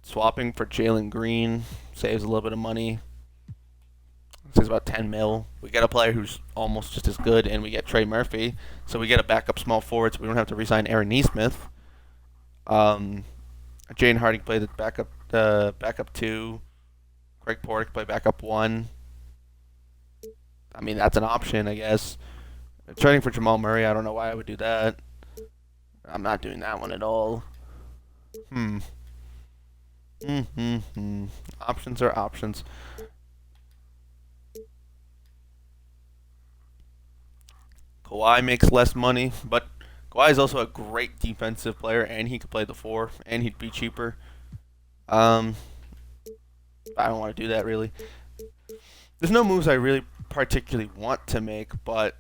Speaker 1: Swapping for Jalen Green saves a little bit of money. Saves about 10 mil. We get a player who's almost just as good, and we get Trey Murphy. So we get a backup small forward, so we don't have to re-sign Aaron Nesmith. Jane Harding played the backup 2. Craig Portick play backup 1. I mean, that's an option, I guess. Trading for Jamal Murray, I don't know why I would do that. I'm not doing that one at all. Options are options. Kawhi makes less money, but Kawhi is also a great defensive player, and he could play the 4, and he'd be cheaper. I don't want to do that, really. There's no moves I really particularly want to make, but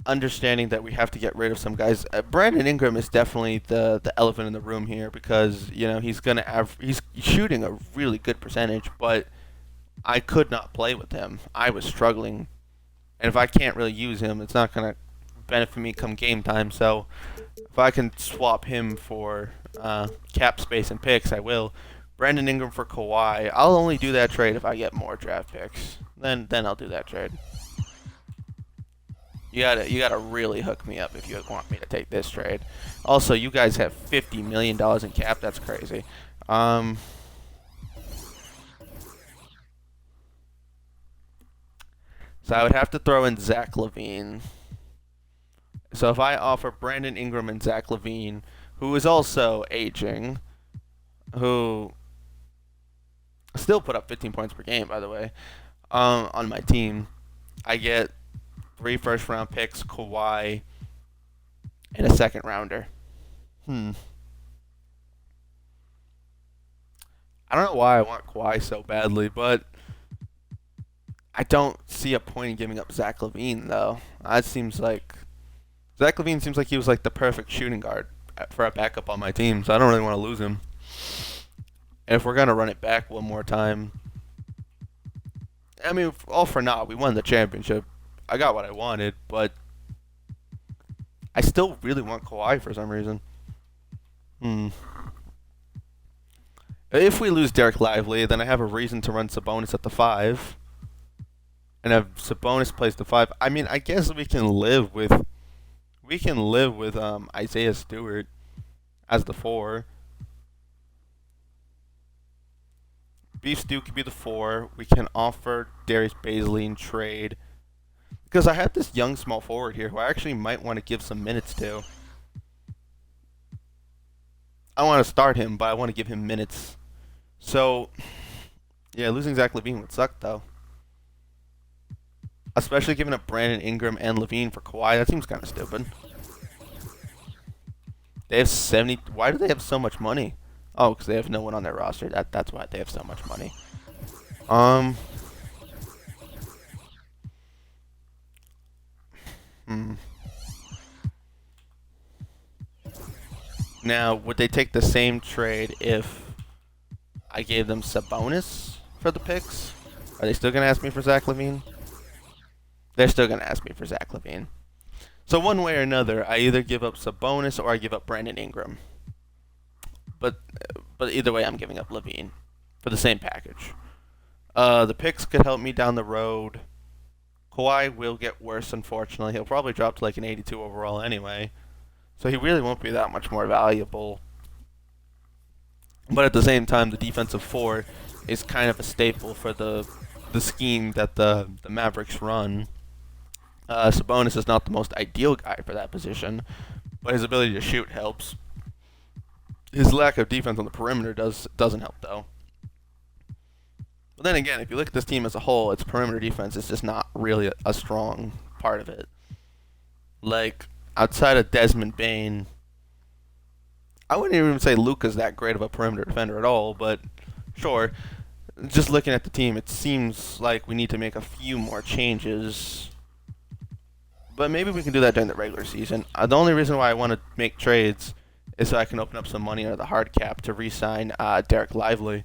Speaker 1: understanding that we have to get rid of some guys. Brandon Ingram is definitely the elephant in the room here because, you know, he's shooting a really good percentage, but I could not play with him. I was struggling. And if I can't really use him, it's not going to benefit me come game time. So if I can swap him for cap space and picks, I will. Brandon Ingram for Kawhi. I'll only do that trade if I get more draft picks. Then I'll do that trade. You gotta really hook me up if you want me to take this trade. Also, you guys have $50 million in cap. That's crazy. So I would have to throw in Zach LaVine. So if I offer Brandon Ingram and Zach LaVine, who is also aging, who still put up 15 points per game, by the way, on my team, I get 3 first-round picks, Kawhi, and a second-rounder. I don't know why I want Kawhi so badly, but I don't see a point in giving up Zach LaVine, though. Zach LaVine seems like he was like the perfect shooting guard for a backup on my team, so I don't really want to lose him. And if we're going to run it back one more time, I mean, all for naught, we won the championship. I got what I wanted, but I still really want Kawhi for some reason. If we lose Derek Lively, then I have a reason to run Sabonis at the 5. And have Sabonis plays the 5. I mean, I guess we can live with Isaiah Stewart as the 4. Beef Stew could be the 4. We can offer Darius Bazley in trade. Because I have this young small forward here who I actually might want to give some minutes to. I want to start him, but I want to give him minutes. So, yeah, losing Zach LaVine would suck, though. Especially giving up Brandon Ingram and LaVine for Kawhi. That seems kind of stupid. They have 70... Why do they have so much money? Oh, because they have no one on their roster. That's why they have so much money. Now, would they take the same trade if I gave them Sabonis for the picks? Are they still going to ask me for Zach LaVine? They're still going to ask me for Zach LaVine. So one way or another, I either give up Sabonis or I give up Brandon Ingram. But either way, I'm giving up LaVine for the same package. The picks could help me down the road. Kawhi will get worse, unfortunately. He'll probably drop to like an 82 overall anyway. So he really won't be that much more valuable. But at the same time, the defensive 4 is kind of a staple for the scheme that the Mavericks run. Sabonis is not the most ideal guy for that position, but his ability to shoot helps. His lack of defense on the perimeter doesn't help, though. But then again, if you look at this team as a whole, its perimeter defense is just not really a strong part of it. Like, outside of Desmond Bane, I wouldn't even say LUKA's that great of a perimeter defender at all, but sure. Just looking at the team, it seems like we need to make a few more changes. But maybe we can do that during the regular season. The only reason why I want to make trades is so I can open up some money under the hard cap to re-sign Derek Lively.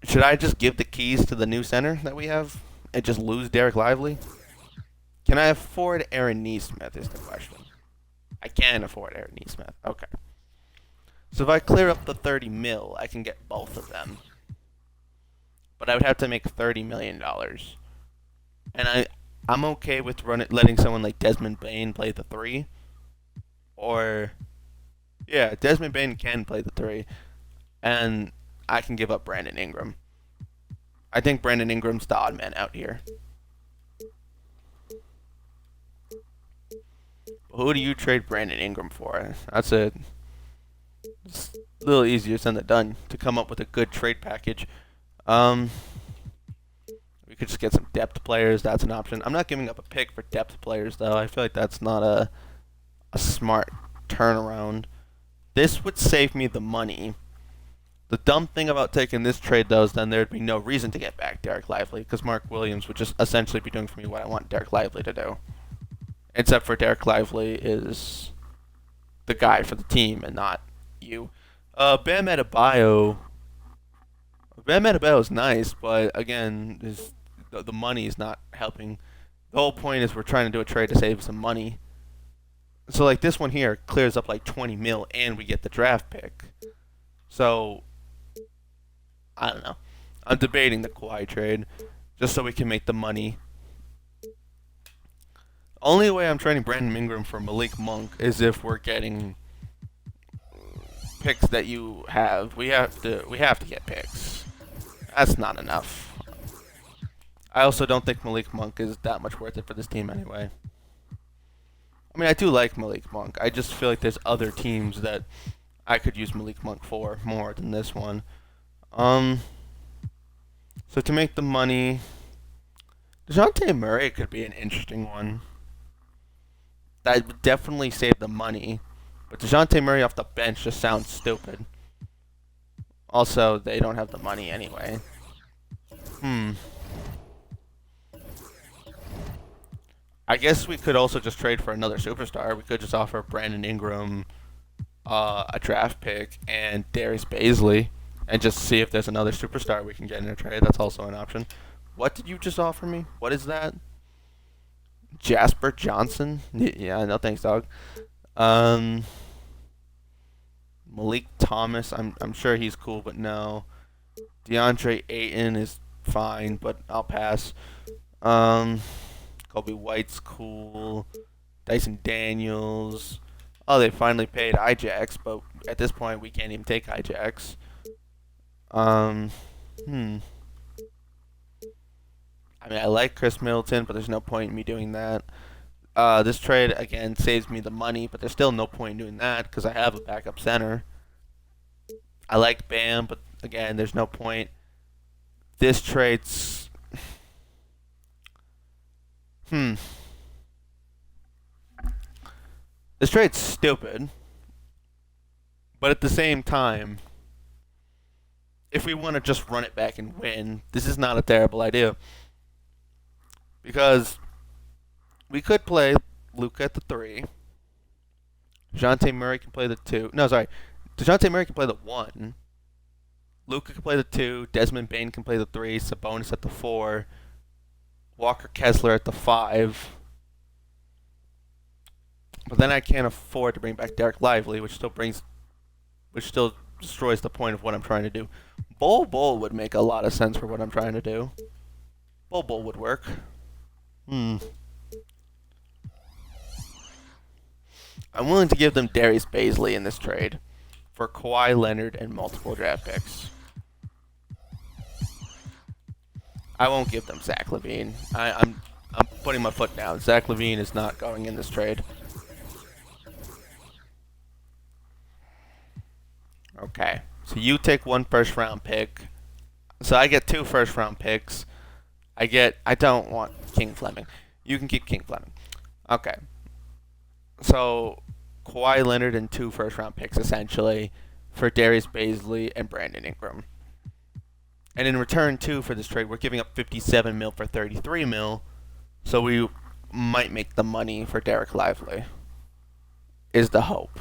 Speaker 1: Should I just give the keys to the new center that we have and just lose Derek Lively? Can I afford Aaron Nesmith is the question. I can afford Aaron Nesmith. Okay. So if I clear up the 30 mil, I can get both of them. But I would have to make $30 million. And I'm okay with letting someone like Desmond Bane play the 3. Or, yeah, Desmond Bane can play the 3. And I can give up Brandon Ingram. I think Brandon Ingram's the odd man out here. Who do you trade Brandon Ingram for? That's a little easier said than done to come up with a good trade package. We could just get some depth players. That's an option. I'm not giving up a pick for depth players, though. I feel like that's not a smart turnaround. This would save me the money. The dumb thing about taking this trade, though, is then there'd be no reason to get back Derek Lively, because Mark Williams would just essentially be doing for me what I want Derek Lively to do. Except for Derek Lively is the guy for the team and not you. Bam Adebayo is nice, but again, the money is not helping. The whole point is we're trying to do a trade to save some money. So like this one here clears up like 20 mil and we get the draft pick. So I don't know. I'm debating the Kawhi trade just so we can make the money. Only way I'm trading Brandon Ingram for Malik Monk is if we're getting picks that you have. We have to get picks. That's not enough. I also don't think Malik Monk is that much worth it for this team anyway. I mean, I do like Malik Monk. I just feel like there's other teams that I could use Malik Monk for more than this one. So to make the money, DeJounte Murray could be an interesting one. That would definitely save the money. But DeJounte Murray off the bench just sounds stupid. Also, they don't have the money anyway. I guess we could also just trade for another superstar. We could just offer Brandon Ingram a draft pick and Darius Bazley and just see if there's another superstar we can get in a trade. That's also an option. What did you just offer me? What is that? Jasper Johnson? Yeah, no thanks, dog. Malik Thomas, I'm sure he's cool, but no. DeAndre Ayton is fine, but I'll pass. Kobe White's cool. Dyson Daniels. Oh, they finally paid Ijax, but at this point we can't even take Ijax. I mean, I like Chris Middleton, but there's no point in me doing that. This trade, again, saves me the money, but there's still no point in doing that because I have a backup center. I like Bam, but again, there's no point. This trade's... This trade's stupid. But at the same time, if we want to just run it back and win, this is not a terrible idea. Because we could play LUKA at the 3. DeJounte Murray can play the 2. No, sorry. DeJounte Murray can play the 1. LUKA can play the 2. Desmond Bane can play the 3. Sabonis at the 4. Walker Kessler at the 5. But then I can't afford to bring back Derek Lively, which still destroys the point of what I'm trying to do. Bol would make a lot of sense for what I'm trying to do. Bol would work. I'm willing to give them Darius Bazley in this trade for Kawhi Leonard and multiple draft picks. I won't give them Zach LaVine. I'm putting my foot down. Zach LaVine is not going in this trade. Okay, so you take 1 first-round pick. So I get 2 first-round picks. I don't want King Fleming. You can keep King Fleming. Okay. So Kawhi Leonard and 2 first-round picks, essentially, for Darius Bazley and Brandon Ingram. And in return, too, for this trade, we're giving up 57 mil for 33 mil. So we might make the money for Derek Lively, is the hope.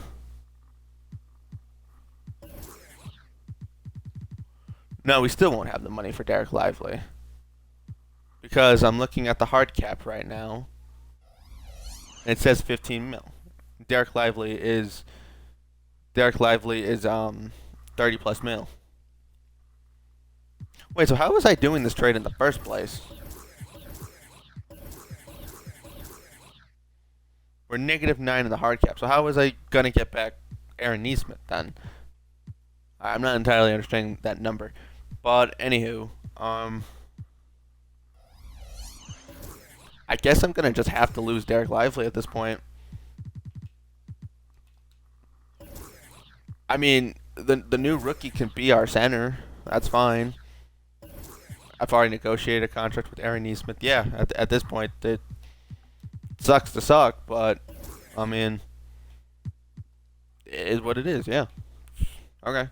Speaker 1: No, we still won't have the money for Derek Lively. Because I'm looking at the hard cap right now. And it says 15 mil. Derek Lively is 30 plus mil. Wait, so how was I doing this trade in the first place? We're -9 in the hard cap. So how was I going to get back Aaron Nesmith then? I'm not entirely understanding that number. But anywho, I guess I'm going to just have to lose Derek Lively at this point. I mean, the new rookie can be our center. That's fine. I've already negotiated a contract with Aaron Neesmith. Yeah, at this point, it sucks to suck, but I mean, it is what it is. Yeah. Okay.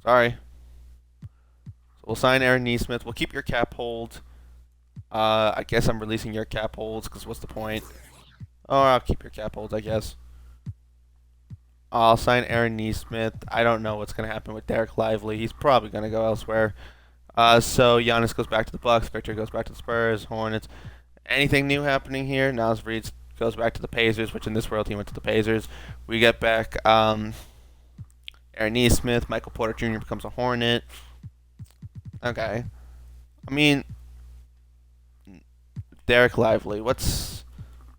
Speaker 1: Sorry. So we'll sign Aaron Neesmith. We'll keep your cap hold. I guess I'm releasing your cap holds because what's the point? Oh, I'll keep your cap holds, I guess. I'll sign Aaron Neesmith. I don't know what's going to happen with Derek Lively. He's probably going to go elsewhere. So Giannis goes back to the Bucks. Victor goes back to the Spurs. Hornets. Anything new happening here? Naz Reid goes back to the Pacers, which in this world he went to the Pacers. We get back Aaron Neesmith. Michael Porter Jr. becomes a Hornet. Okay. I mean, Derek Lively. What's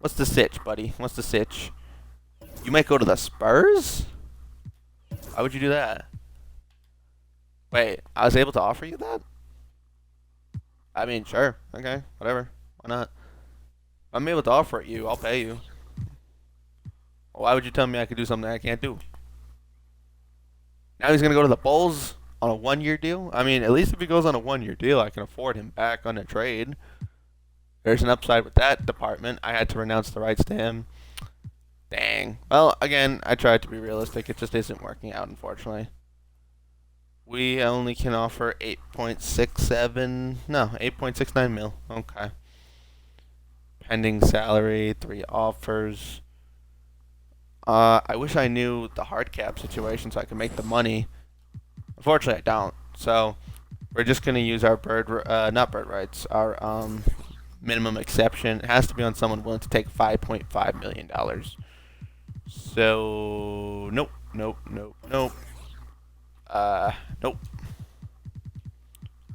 Speaker 1: the sitch, buddy? What's the sitch? You might go to the Spurs? Why would you do that? Wait, I was able to offer you that? I mean, sure. Okay, whatever. Why not? If I'm able to offer it you, I'll pay you. Why would you tell me I could do something I can't do? Now he's going to go to the Bulls on a 1-year deal? I mean, at least if he goes on a 1-year deal, I can afford him back on a trade. There's an upside with that department. I had to renounce the rights to him. Dang. Well, again, I tried to be realistic. It just isn't working out, unfortunately. We only can offer 8.69 mil. Okay. Pending salary, 3 offers. I wish I knew the hard cap situation so I could make the money. Unfortunately, I don't. So, we're just going to use our not bird rights, our minimum exception. It has to be on someone willing to take $5.5 million. So, nope. Nope. I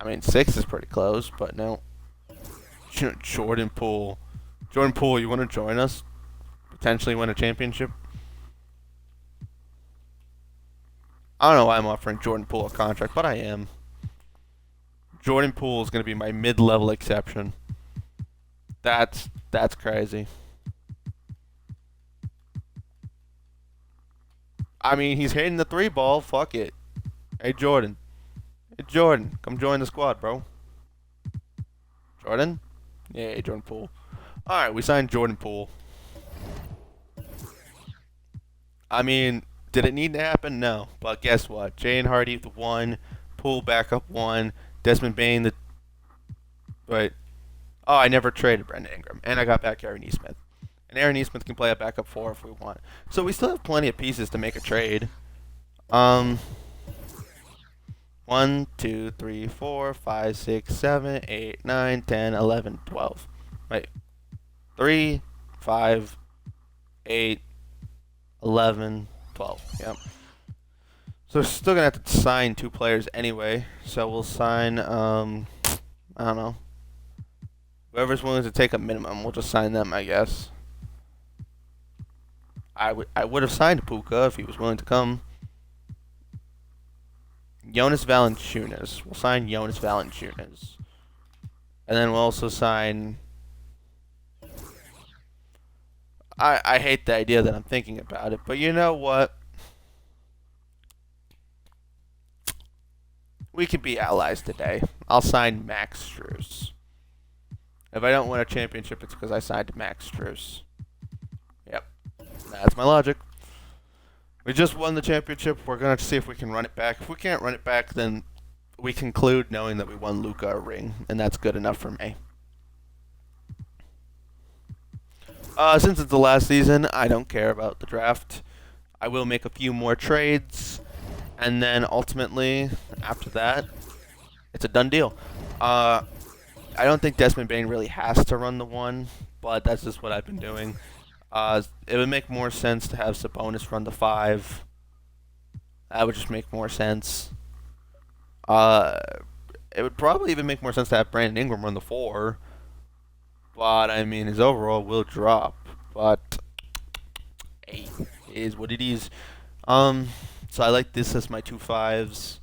Speaker 1: mean, 6 is pretty close, but no. Jordan Poole. Jordan Poole, you want to join us? Potentially win a championship? I don't know why I'm offering Jordan Poole a contract, but I am. Jordan Poole is going to be my mid-level exception. That's crazy. I mean, he's hitting the 3 ball. Fuck it. Hey, Jordan. Hey, Jordan. Come join the squad, bro. Jordan? Yeah, Jordan Poole. Alright, we signed Jordan Poole. I mean, did it need to happen? No. But guess what? Jane Hardy the 1. Poole backup 1. Desmond Bain the... Wait. Oh, I never traded Brandon Ingram. And I got back Aaron Neesmith. And Aaron Neesmith can play a backup 4 if we want. So we still have plenty of pieces to make a trade. 1, 2, 3, 4, 5, 6, 7, 8, 9, 10, 11, 12. Wait. 3, 5, 8, 11, 12. Yep. So we're still going to have to sign 2 players anyway. So we'll sign, I don't know. Whoever's willing to take a minimum, we'll just sign them, I guess. I would have signed Puka if he was willing to come. Jonas Valanciunas. We'll sign Jonas Valanciunas. And then we'll also sign... I hate the idea that I'm thinking about it, but you know what? We can be allies today. I'll sign Max Strus. If I don't win a championship, it's because I signed Max Strus. Yep. That's my logic. We just won the championship. We're going to see if we can run it back. If we can't run it back, then we conclude knowing that we won LUKA a ring, and that's good enough for me. Since it's the last season, I don't care about the draft. I will make a few more trades, and then ultimately, after that, it's a done deal. I don't think Desmond Bain really has to run the 1, but that's just what I've been doing. It would make more sense to have Sabonis run the 5. That would just make more sense. It would probably even make more sense to have Brandon Ingram run the 4. But, I mean, his overall will drop. But, hey, it is what it is. So I like this as my 2 5s.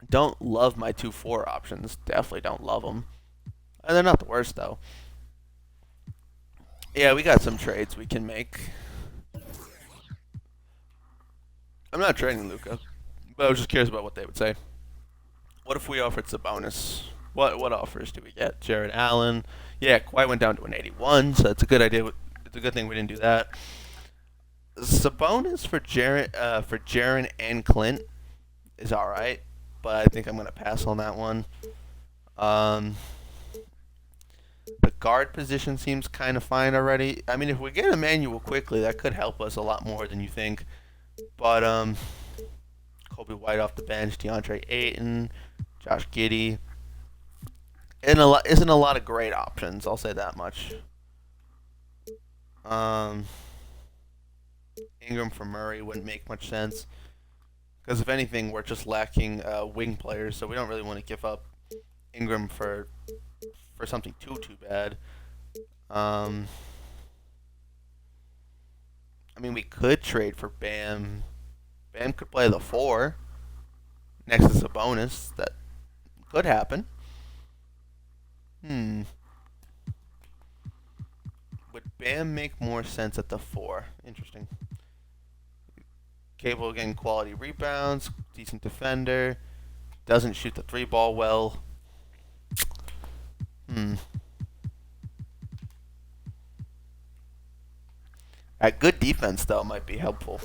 Speaker 1: Don't love my 2 4 options. Definitely don't love them. And they're not the worst, though. Yeah, we got some trades we can make. I'm not trading Luka, but I was just curious about what they would say. What if we offered Sabonis? What offers do we get? Jared Allen. Yeah, Kawhi went down to an 81, so it's a good idea. It's a good thing we didn't do that. Sabonis for Jaren and Clint is all right, but I think I'm gonna pass on that one. Um, the guard position seems kind of fine already. I mean, if we get Emmanuel quickly, that could help us a lot more than you think. But Kobe White off the bench, DeAndre Ayton, Josh Giddey, isn't a lot of great options. I'll say that much. Ingram for Murray wouldn't make much sense because if anything, we're just lacking wing players, so we don't really want to give up Ingram for something too bad. I mean, we could trade for Bam. Bam could play the 4 next to Sabonis. That could happen. Would Bam make more sense at the 4? Interesting. Capable of getting quality rebounds, decent defender, doesn't shoot the 3 ball well. At good defense, though, might be helpful.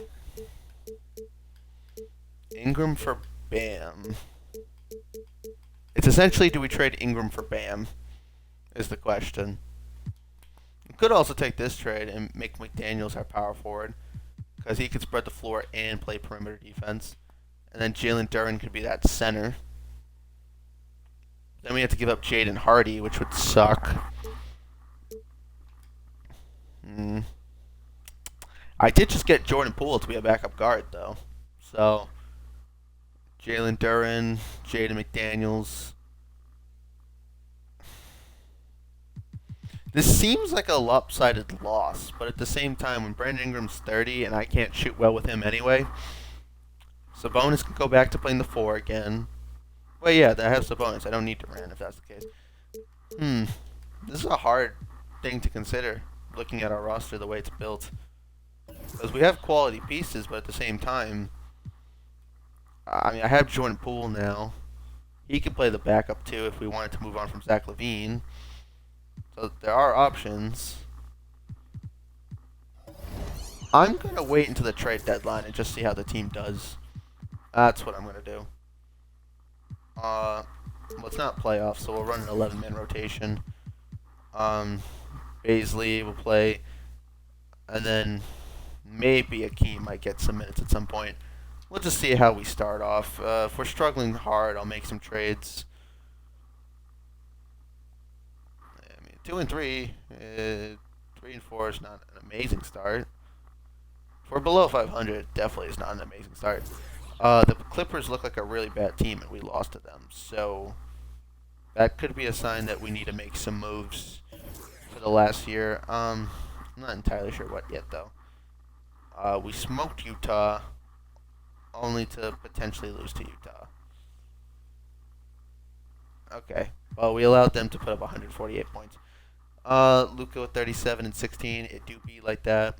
Speaker 1: Ingram for Bam. It's essentially, do we trade Ingram for Bam? Is the question. We could also take this trade and make McDaniels our power forward, because he could spread the floor and play perimeter defense. And then Jalen Duren could be that center. Then we have to give up Jaden Hardy, which would suck. I did just get Jordan Poole to be a backup guard, though. So, Jalen Duren, Jaden McDaniels. This seems like a lopsided loss, but at the same time, when Brandon Ingram's 30 and I can't shoot well with him anyway, Sabonis can go back to playing the 4 again. Well, yeah, I have Sabonis. I don't need Durant if that's the case. This is a hard thing to consider, looking at our roster the way it's built. Because we have quality pieces, but at the same time, I mean, I have Jordan Poole now. He could play the backup too if we wanted to move on from Zach LaVine. So there are options. I'm going to wait until the trade deadline and just see how the team does. That's what I'm going to do. Well, it's not playoffs, so we'll run an 11-man rotation. Baisley will play, and then maybe Akeem might get some minutes at some point. We'll just see how we start off. If we're struggling hard, I'll make some trades. 2 and 3, 3 and 4 is not an amazing start. If we're below 500, it definitely is not an amazing start. The Clippers look like a really bad team, and we lost to them. So that could be a sign that we need to make some moves for the last year. I'm not entirely sure what yet, though. We smoked Utah, only to potentially lose to Utah. Okay. Well, we allowed them to put up 148 points. LUKA with 37 and 16. It do be like that.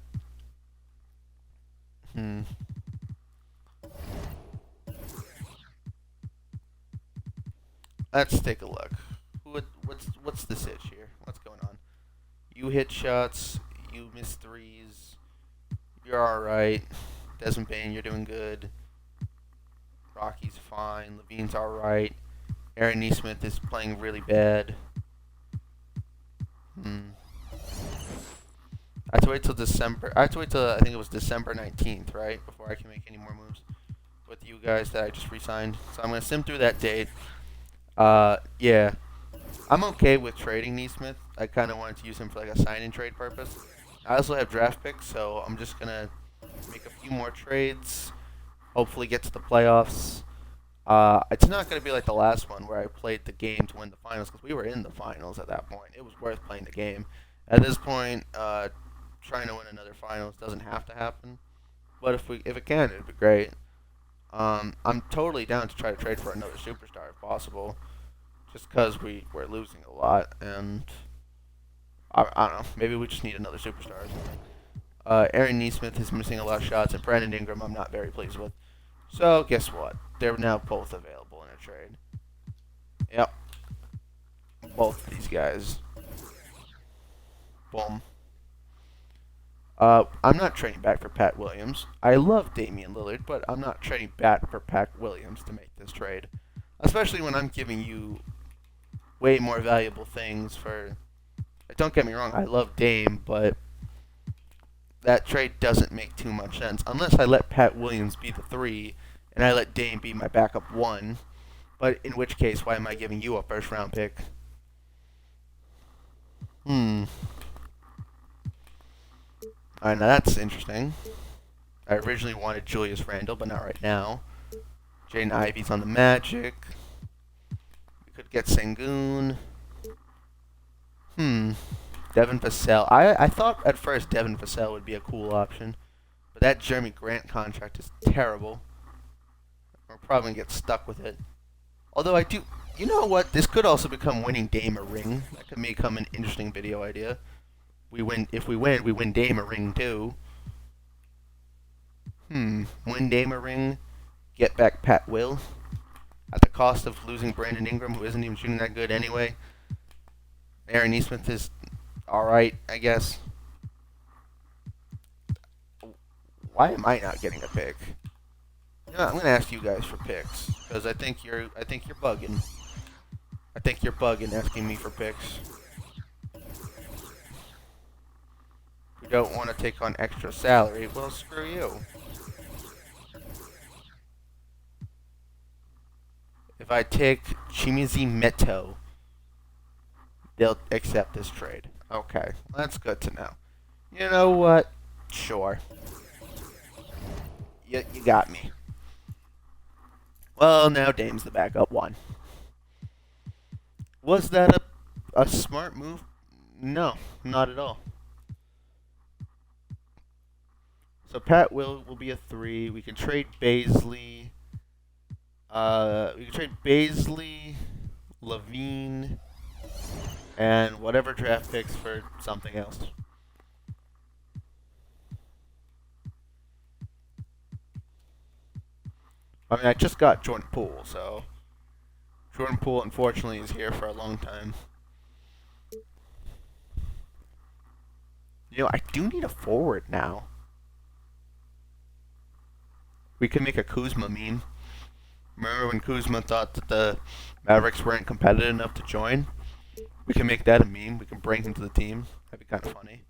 Speaker 1: Let's take a look. What's the sitch here? What's going on? You hit shots. You miss threes. You're all right. Desmond Bain, you're doing good. Rocky's fine. Levine's all right. Aaron Nesmith is playing really bad. I have to wait till December. I have to wait till I think it was December 19th, right, before I can make any more moves with you guys that I just re-signed. So I'm gonna sim through that date. Yeah, I'm okay with trading Nesmith. I kind of wanted to use him for like a sign-in trade purpose. I also have draft picks, so I'm just gonna make a few more trades. Hopefully, get to the playoffs. It's not going to be like the last one where I played the game to win the finals, because we were in the finals at that point. It was worth playing the game. At this point, trying to win another finals doesn't have to happen. But if it can, it'd be great. I'm totally down to try to trade for another superstar if possible, just because we're losing a lot, and I don't know. Maybe we just need another superstar or something. Aaron Nesmith is missing a lot of shots, and Brandon Ingram I'm not very pleased with. So guess what? They're now both available in a trade. Yep. Both of these guys. Boom. I'm not trading back for Pat Williams. I love Damian Lillard, but I'm not trading back for Pat Williams to make this trade. Especially when I'm giving you way more valuable things for... Don't get me wrong, I love Dame, but that trade doesn't make too much sense. Unless I let Pat Williams be the 3, and I let Dame be my backup 1. But in which case, why am I giving you a first-round pick? Alright, now that's interesting. I originally wanted Julius Randle, but not right now. Jaden Ivey's on the Magic. We could get Sengun. Devin Vassell. I thought at first Devin Vassell would be a cool option, but that Jeremy Grant contract is terrible. We're probably going to get stuck with it. Although I do... You know what? This could also become winning Dame a ring. That could become an interesting video idea. If we win, we win Dame a ring too. Win Dame a ring, get back Pat Will, at the cost of losing Brandon Ingram, who isn't even shooting that good anyway. Aaron Nesmith is alright, I guess. Why am I not getting a pick? You know, I'm gonna ask you guys for picks, because I think you're bugging. I think you're bugging asking me for picks. You don't want to take on extra salary, well, screw you. If I take Chimizi Meto, they'll accept this trade. Okay, that's good to know. You know what? Sure. You got me. Well, now Dame's the backup 1. Was that a smart move? No, not at all. So Pat will be a 3. We can trade Baisley. We can trade Baisley, Levine, and whatever draft picks for something else. I mean, I just got Jordan Poole, so Jordan Poole unfortunately is here for a long time. You know, I do need a forward now. We can make a Kuzma meme. Remember when Kuzma thought that the Mavericks weren't competitive enough to join? We can make that a meme. We can bring him to the team. That'd be kind of funny.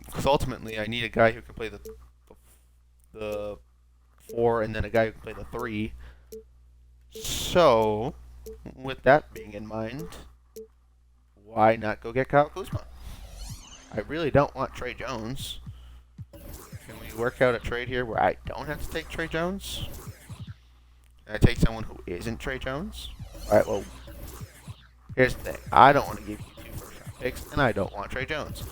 Speaker 1: Because ultimately I need a guy who can play the 4 and then a guy who can play the 3. So, with that being in mind, why not go get Kyle Kuzma? I really don't want Trey Jones. Can we work out a trade here where I don't have to take Trey Jones? Can I take someone who isn't Trey Jones? Alright, well, here's the thing. I don't want to give you 2 first-round picks, and I don't want Trey Jones.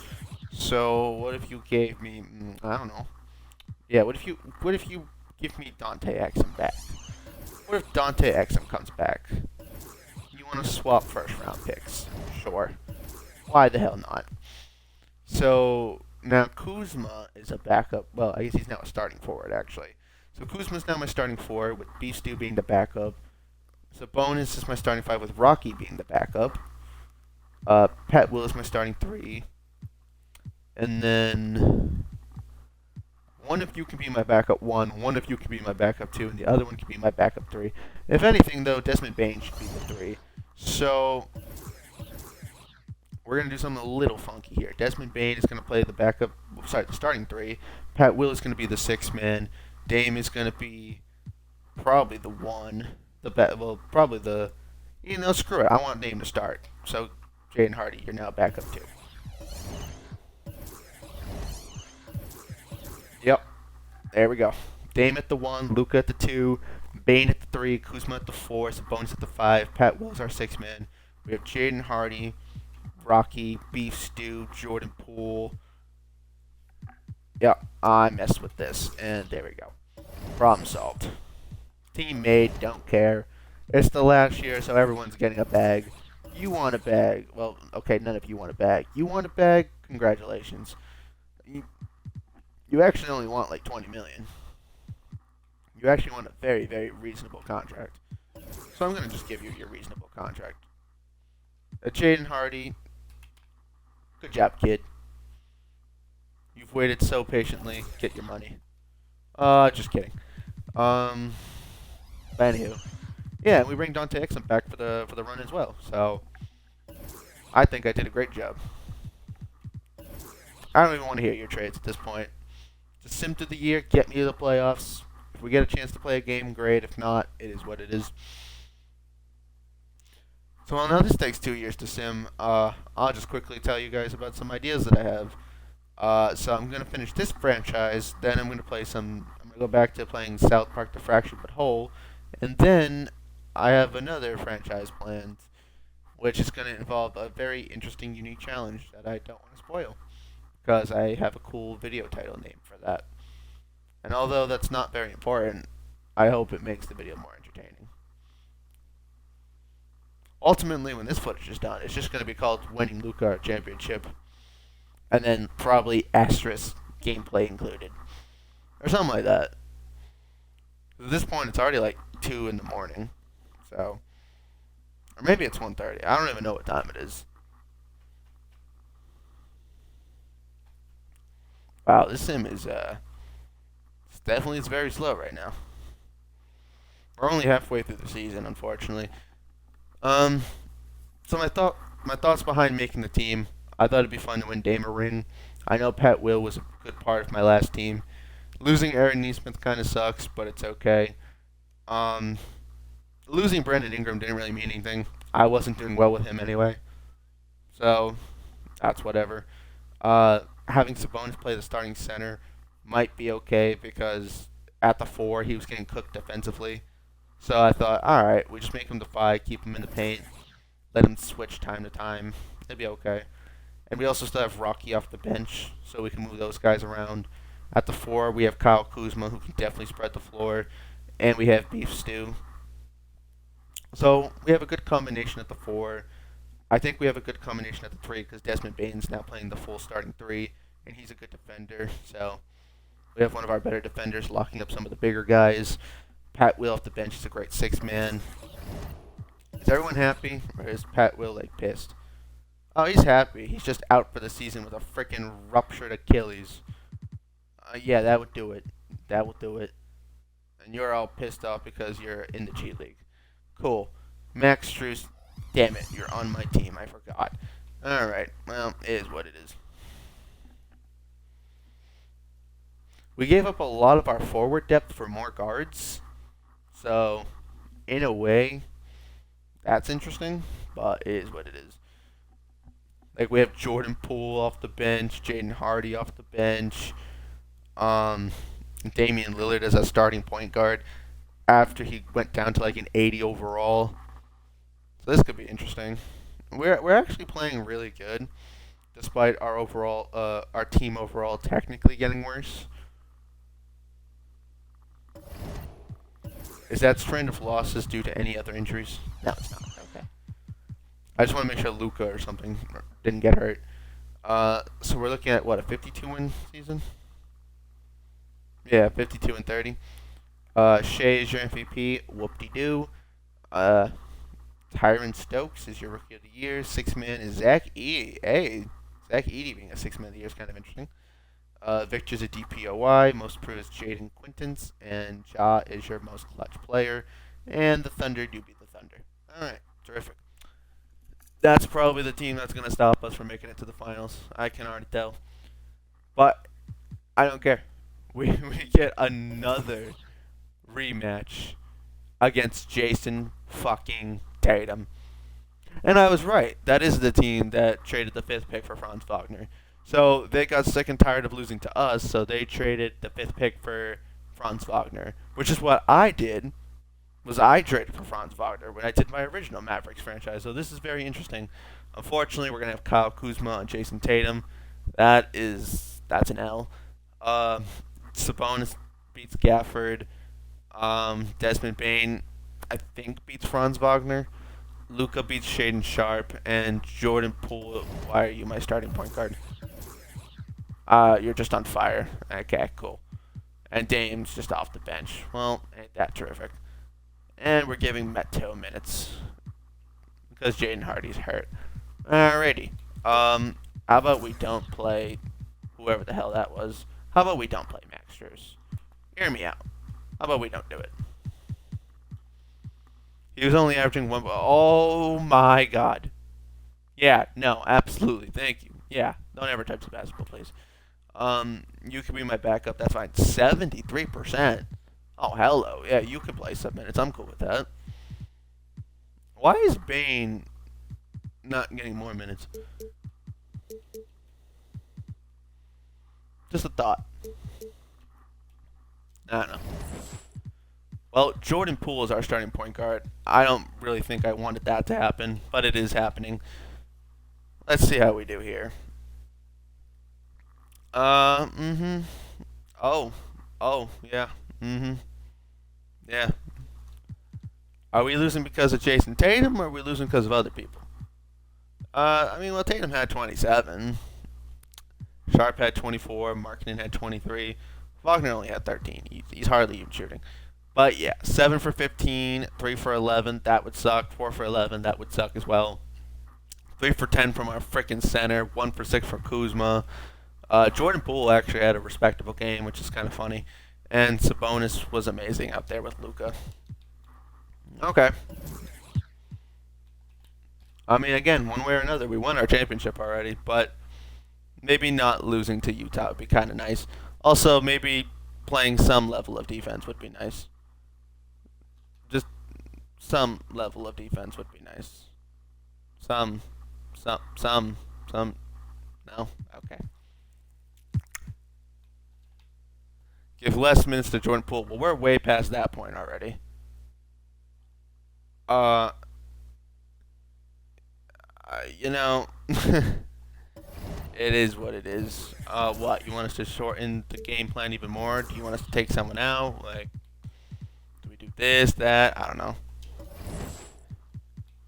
Speaker 1: So, what if you gave me, I don't know. Yeah, what if you give me Dante Exum back? What if Dante Exum comes back? You want to swap first-round picks? Sure. Why the hell not? So, now Kuzma is a backup. Well, I guess he's now a starting forward, actually. So Kuzma's now my starting 4, with Beef Stew being the backup. Sabonis is my starting 5, with Rocky being the backup. Pat Will is my starting 3. And then one of you can be my backup 1, one of you can be my backup 2, and the other one can be my backup 3. If anything, though, Desmond Bane should be the 3. So we're going to do something a little funky here. Desmond Bane is going to play the starting 3. Pat Will is going to be the 6th man. Dame is going to be probably the 1. Probably the... screw it. I want Dame to start. So, Jaden Hardy, you're now backup 2. Yep. There we go. Dame at the 1, Luka at the 2, Bane at the 3, Kuzma at the 4, Sabonis at the 5, Pat Will's our 6th man. We have Jaden Hardy, Rocky, Beef Stew, Jordan Poole. Yep, I messed with this, and there we go. Problem solved. Team made, don't care. It's the last year, so everyone's getting a bag. You want a bag. Well, okay, none of you want a bag. You want a bag? congratulations. You actually only want like $20 million. You actually want a very, very reasonable contract. So I'm gonna just give you your reasonable contract. Jaden Hardy, good job, kid. You've waited so patiently. Get your money. Just kidding. But anywho, yeah, we bring Dante Exum back for the run as well. So I think I did a great job. I don't even want to hear your trades at this point. It's a sim to the year. Get me to the playoffs. If we get a chance to play a game, great. If not, it is what it is. So I know this takes 2 years to sim. I'll just quickly tell you guys about some ideas that I have. So I'm gonna finish this franchise. Then I'm gonna go back to playing South Park: The Fractured But Whole, and then I have another franchise planned, which is gonna involve a very interesting, unique challenge that I don't want to spoil, because I have a cool video title name for that. And although that's not very important, I hope it makes the video more entertaining. Ultimately, when this footage is done, it's just going to be called Winning LUKA Championship. And then probably asterisk gameplay included. Or something like that. At this point, it's already like 2 in the morning. So, or maybe it's 1:30. I don't even know what time it is. Wow, this sim is it's very slow right now. We're only halfway through the season, unfortunately. So my thoughts behind making the team. I thought it'd be fun to win Dame a ring. I know Pat Will was a good part of my last team. Losing Aaron Neesmith kind of sucks, but it's okay. Losing Brandon Ingram didn't really mean anything. I wasn't doing well with him anyway, so that's whatever. Having Sabonis play the starting center might be okay because at the 4 he was getting cooked defensively. So I thought, all right, we just make him the 5, keep him in the paint, let him switch time to time. It'd be okay. And we also still have Rocky off the bench, so we can move those guys around. At the 4, we have Kyle Kuzma, who can definitely spread the floor, and we have Beef Stew. So we have a good combination at the 4. I think we have a good combination at the 3 because Desmond Bane's now playing the full starting 3, and he's a good defender. So we have one of our better defenders locking up some of the bigger guys. Pat Will off the bench is a great 6-man. Is everyone happy, or is Pat Will like pissed? Oh, he's happy. He's just out for the season with a freaking ruptured Achilles. Yeah, that would do it. That will do it. And you're all pissed off because you're in the G League. Cool. Max Strus, damn it, you're on my team. I forgot. Alright, well, it is what it is. We gave up a lot of our forward depth for more guards. So, in a way, that's interesting, but it is what it is. Like, we have Jordan Poole off the bench, Jaden Hardy off the bench, Damian Lillard as a starting point guard after he went down to like an 80 overall. So this could be interesting. We're actually playing really good, despite our team overall technically getting worse. Is that trend of losses due to any other injuries? No, it's not. Okay. I just want to make sure Luka or something didn't get hurt. So we're looking at, what, a 52-win season? Yeah, 52-30. Shea is your MVP. Whoop-de-doo. Tyron Stokes is your Rookie of the Year. 6-man is Zach Edey. Hey, Zach Edey being a 6-man of the Year is kind of interesting. Victor's a DPOY. Most improved is Jaden Quintance. And Ja is your most clutch player. And the Thunder do beat the Thunder. Alright, terrific. That's probably the team that's going to stop us from making it to the finals. I can already tell. But I don't care. We get another rematch against Jason fucking Tatum. And I was right. That is the team that traded the 5th pick for Franz Wagner. So they got sick and tired of losing to us, so they traded the 5th pick for Franz Wagner, which is what I did. I traded for Franz Wagner when I did my original Mavericks franchise. So this is very interesting. Unfortunately, we're gonna have Kyle Kuzma and Jason Tatum. That's an L. Sabonis beats Gafford. Desmond Bane, I think, beats Franz Wagner. Luka beats Shaden Sharp, and Jordan Poole. Why are you my starting point guard? You're just on fire. Okay, cool. And Dame's just off the bench. Well, ain't that terrific. And we're giving Meto minutes because Jaden Hardy's hurt. Alrighty. How about we don't play whoever the hell that was? How about we don't play Maxsters? Hear me out. How about we don't do it? He was only averaging one. Oh my God. Yeah, no, absolutely. Thank you. Yeah, don't ever touch the basketball, please. You can be my backup. That's fine. 73%. Oh, hello. Yeah, you can play some minutes. I'm cool with that. Why is Bane not getting more minutes? Just a thought. I don't know. Well, Jordan Poole is our starting point guard. I don't really think I wanted that to happen, but it is happening. Let's see how we do here. Oh, yeah. Yeah. Are we losing because of Jason Tatum, or are we losing because of other people? Well, Tatum had 27. Sharp had 24. Markkanen had 23. Wagner only had 13. He's hardly even shooting. But, yeah, 7 for 15, 3 for 11. That would suck. 4 for 11. That would suck as well. 3 for 10 from our frickin' center. 1 for 6 from Kuzma. Jordan Poole actually had a respectable game, which is kind of funny. And Sabonis was amazing out there with LUKA. Okay. Again, one way or another, we won our championship already, but maybe not losing to Utah would be kind of nice. Also, maybe playing some level of defense would be nice. Just some level of defense would be nice. Some. No? Okay. Give less minutes to Jordan Poole. Well, we're way past that point already. It is what it is. What? You want us to shorten the game plan even more? Do you want us to take someone out? Like, do we do this, that? I don't know.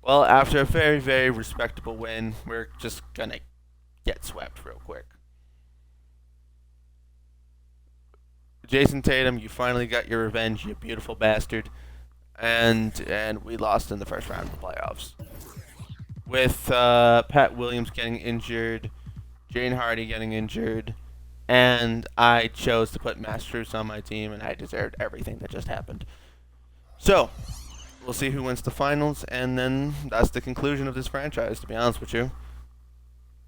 Speaker 1: Well, after a very, very respectable win, we're just gonna get swept real quick. Jason Tatum, you finally got your revenge, you beautiful bastard. And we lost in the first round of the playoffs. With Pat Williams getting injured, Jane Hardy getting injured, and I chose to put Masters on my team, and I deserved everything that just happened. So, we'll see who wins the finals, and then that's the conclusion of this franchise, to be honest with you.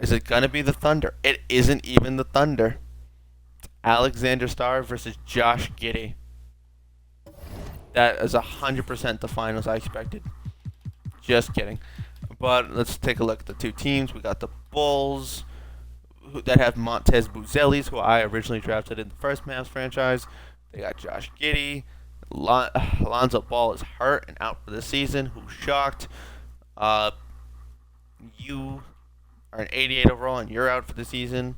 Speaker 1: Is it going to be the Thunder? It isn't even the Thunder. It's Alexander Starr versus Josh Giddey. That is 100% the finals I expected. Just kidding. But let's take a look at the two teams. We got the Bulls that have Montez Buzelis, who I originally drafted in the first Mavs franchise. They got Josh Giddey. Alonzo Ball is hurt and out for the season. Who's shocked? You are an 88 overall and you're out for the season.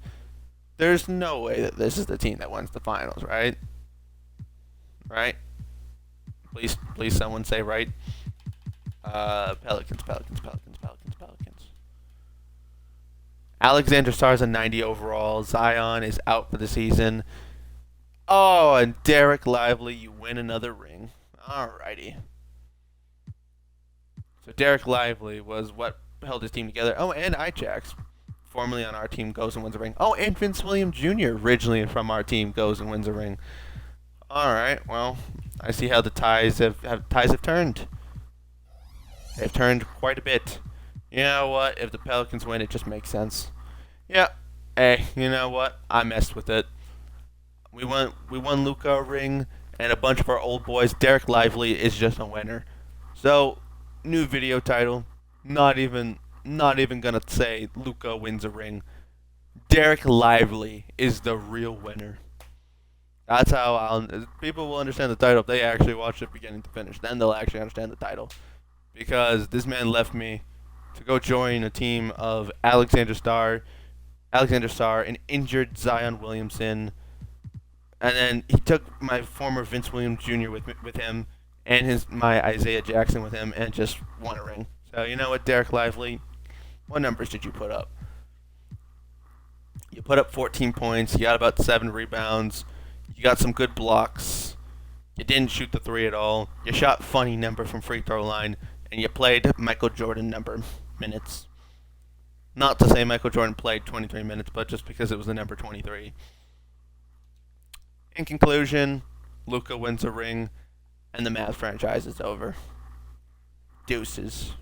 Speaker 1: There's no way that this is the team that wins the finals, right? Right? Please, someone say right. Pelicans. Alexander Starr's a 90 overall. Zion is out for the season. Oh, and Derek Lively, you win another ring. Alrighty. So Derek Lively was what held his team together. Oh, and Ijax, formerly on our team, goes and wins a ring. Oh, and Vince Williams Jr., originally from our team, goes and wins a ring. Alright, well, I see how the ties have turned. They've turned quite a bit. You know what? If the Pelicans win, it just makes sense. Yeah. Hey, you know what? I messed with it. We won LUKA a ring, and a bunch of our old boys. Derek Lively is just a winner. So, new video title. Not even gonna say LUKA wins a ring. Derek Lively is the real winner. That's how people will understand the title if they actually watch it beginning to finish. Then they'll actually understand the title. Because this man left me to go join a team of Alexander Starr, an injured Zion Williamson, and then he took my former Vince Williams Jr. with him, and my Isaiah Jackson with him, and just won a ring. So you know what, Derek Lively, what numbers did you put up? You put up 14 points. You got about 7 rebounds. You got some good blocks. You didn't shoot the 3 at all. You shot funny number from free throw line. And you played Michael Jordan number minutes. Not to say Michael Jordan played 23 minutes, but just because it was the number 23. In conclusion, LUKA wins a ring, and the Mavs franchise is over. Deuces.